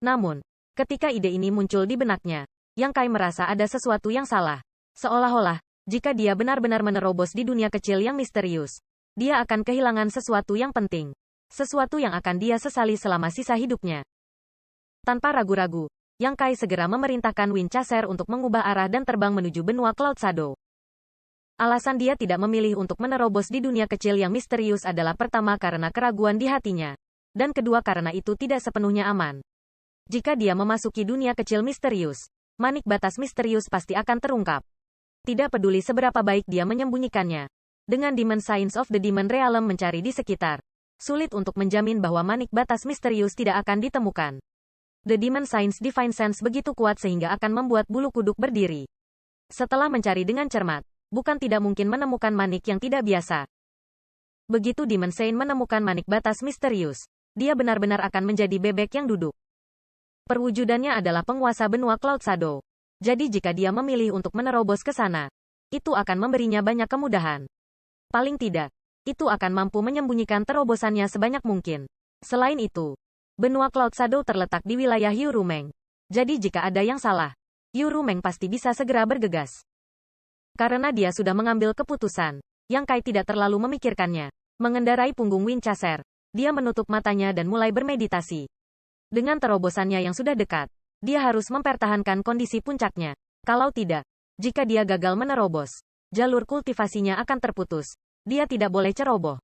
Namun, ketika ide ini muncul di benaknya, Yang Kai merasa ada sesuatu yang salah. Seolah-olah, jika dia benar-benar menerobos di dunia kecil yang misterius, dia akan kehilangan sesuatu yang penting. Sesuatu yang akan dia sesali selama sisa hidupnya. Tanpa ragu-ragu, Yang Kai segera memerintahkan Winchester untuk mengubah arah dan terbang menuju benua Cloud Shadow. Alasan dia tidak memilih untuk menerobos di dunia kecil yang misterius adalah pertama karena keraguan di hatinya, dan kedua karena itu tidak sepenuhnya aman. Jika dia memasuki dunia kecil misterius, manik batas misterius pasti akan terungkap. Tidak peduli seberapa baik dia menyembunyikannya. Dengan Demon Science of the Demon Realm mencari di sekitar, sulit untuk menjamin bahwa manik batas misterius tidak akan ditemukan. The Demon Science Divine Sense begitu kuat sehingga akan membuat bulu kuduk berdiri. Setelah mencari dengan cermat, bukan tidak mungkin menemukan manik yang tidak biasa. Begitu Demon Saint menemukan manik batas misterius, dia benar-benar akan menjadi bebek yang duduk. Perwujudannya adalah penguasa benua Cloud Shadow. Jadi jika dia memilih untuk menerobos ke sana, itu akan memberinya banyak kemudahan. Paling tidak, itu akan mampu menyembunyikan terobosannya sebanyak mungkin. Selain itu, benua Cloud Shadow terletak di wilayah Yurumeng. Jadi jika ada yang salah, Yurumeng pasti bisa segera bergegas. Karena dia sudah mengambil keputusan, Yang Kai tidak terlalu memikirkannya. Mengendarai punggung Winchester, dia menutup matanya dan mulai bermeditasi. Dengan terobosannya yang sudah dekat, dia harus mempertahankan kondisi puncaknya. Kalau tidak, jika dia gagal menerobos, jalur kultivasinya akan terputus. Dia tidak boleh ceroboh.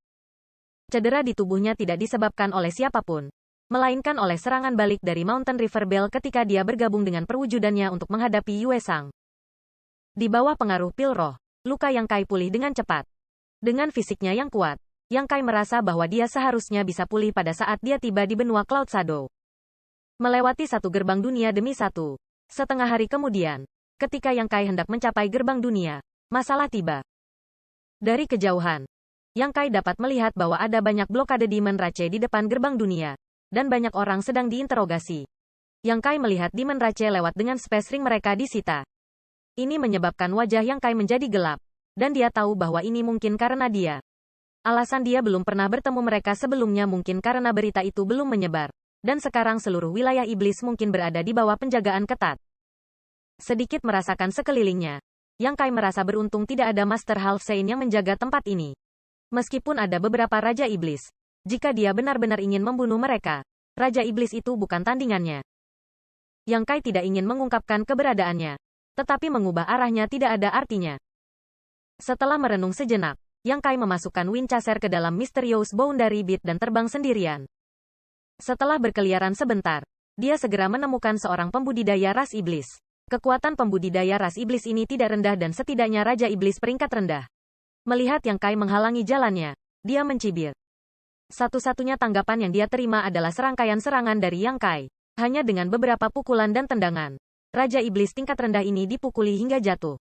Cedera di tubuhnya tidak disebabkan oleh siapapun, melainkan oleh serangan balik dari Mountain River Bell ketika dia bergabung dengan perwujudannya untuk menghadapi Yue Sang. Di bawah pengaruh pil roh, luka Yang Kai pulih dengan cepat. Dengan fisiknya yang kuat, Yang Kai merasa bahwa dia seharusnya bisa pulih pada saat dia tiba di benua Cloud Shadow. Melewati satu gerbang dunia demi satu. Setengah hari kemudian, ketika Yang Kai hendak mencapai gerbang dunia, masalah tiba. Dari kejauhan, Yang Kai dapat melihat bahwa ada banyak blokade Demon Rache di depan gerbang dunia, dan banyak orang sedang diinterogasi. Yang Kai melihat Demon Rache lewat dengan space ring mereka disita. Ini menyebabkan wajah Yang Kai menjadi gelap, dan dia tahu bahwa ini mungkin karena dia Alasan dia belum pernah bertemu mereka sebelumnya mungkin karena berita itu belum menyebar. Dan sekarang seluruh wilayah iblis mungkin berada di bawah penjagaan ketat. Sedikit merasakan sekelilingnya. Yang Kai merasa beruntung tidak ada Master Half Saint yang menjaga tempat ini. Meskipun ada beberapa Raja Iblis. Jika dia benar-benar ingin membunuh mereka, Raja Iblis itu bukan tandingannya. Yang Kai tidak ingin mengungkapkan keberadaannya. Tetapi mengubah arahnya tidak ada artinya. Setelah merenung sejenak, Yang Kai memasukkan Winchester ke dalam Mysterious Boundary Bead dan terbang sendirian. Setelah berkeliaran sebentar, dia segera menemukan seorang pembudidaya ras iblis. Kekuatan pembudidaya ras iblis ini tidak rendah dan setidaknya Raja Iblis peringkat rendah. Melihat Yang Kai menghalangi jalannya, dia mencibir. Satu-satunya tanggapan yang dia terima adalah serangkaian serangan dari Yang Kai. Hanya dengan beberapa pukulan dan tendangan, Raja Iblis tingkat rendah ini dipukuli hingga jatuh.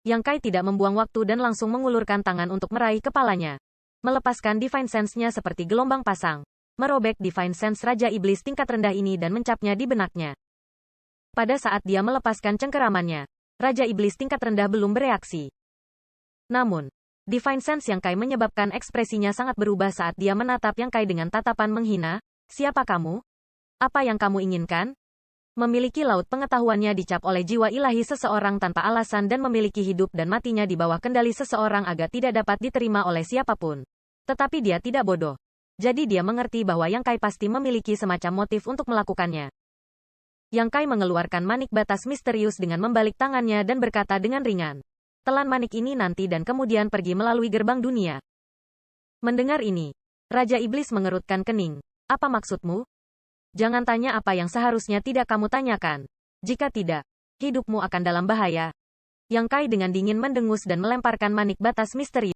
Yang Kai tidak membuang waktu dan langsung mengulurkan tangan untuk meraih kepalanya. Melepaskan Divine Sense-nya seperti gelombang pasang. Merobek Divine Sense Raja Iblis tingkat rendah ini dan mencapnya di benaknya. Pada saat dia melepaskan cengkeramannya, Raja Iblis tingkat rendah belum bereaksi. Namun, Divine Sense Yang Kai menyebabkan ekspresinya sangat berubah saat dia menatap Yang Kai dengan tatapan menghina. Siapa kamu? Apa yang kamu inginkan? Memiliki laut pengetahuannya dicap oleh jiwa ilahi seseorang tanpa alasan dan memiliki hidup dan matinya di bawah kendali seseorang agak tidak dapat diterima oleh siapapun. Tetapi dia tidak bodoh. Jadi dia mengerti bahwa Yang Kai pasti memiliki semacam motif untuk melakukannya. Yang Kai mengeluarkan manik batas misterius dengan membalik tangannya dan berkata dengan ringan. Telan manik ini nanti dan kemudian pergi melalui gerbang dunia. Mendengar ini, Raja Iblis mengerutkan kening. Apa maksudmu? Jangan tanya apa yang seharusnya tidak kamu tanyakan. Jika tidak, hidupmu akan dalam bahaya. Yang Kai dengan dingin mendengus dan melemparkan manik batas misteri.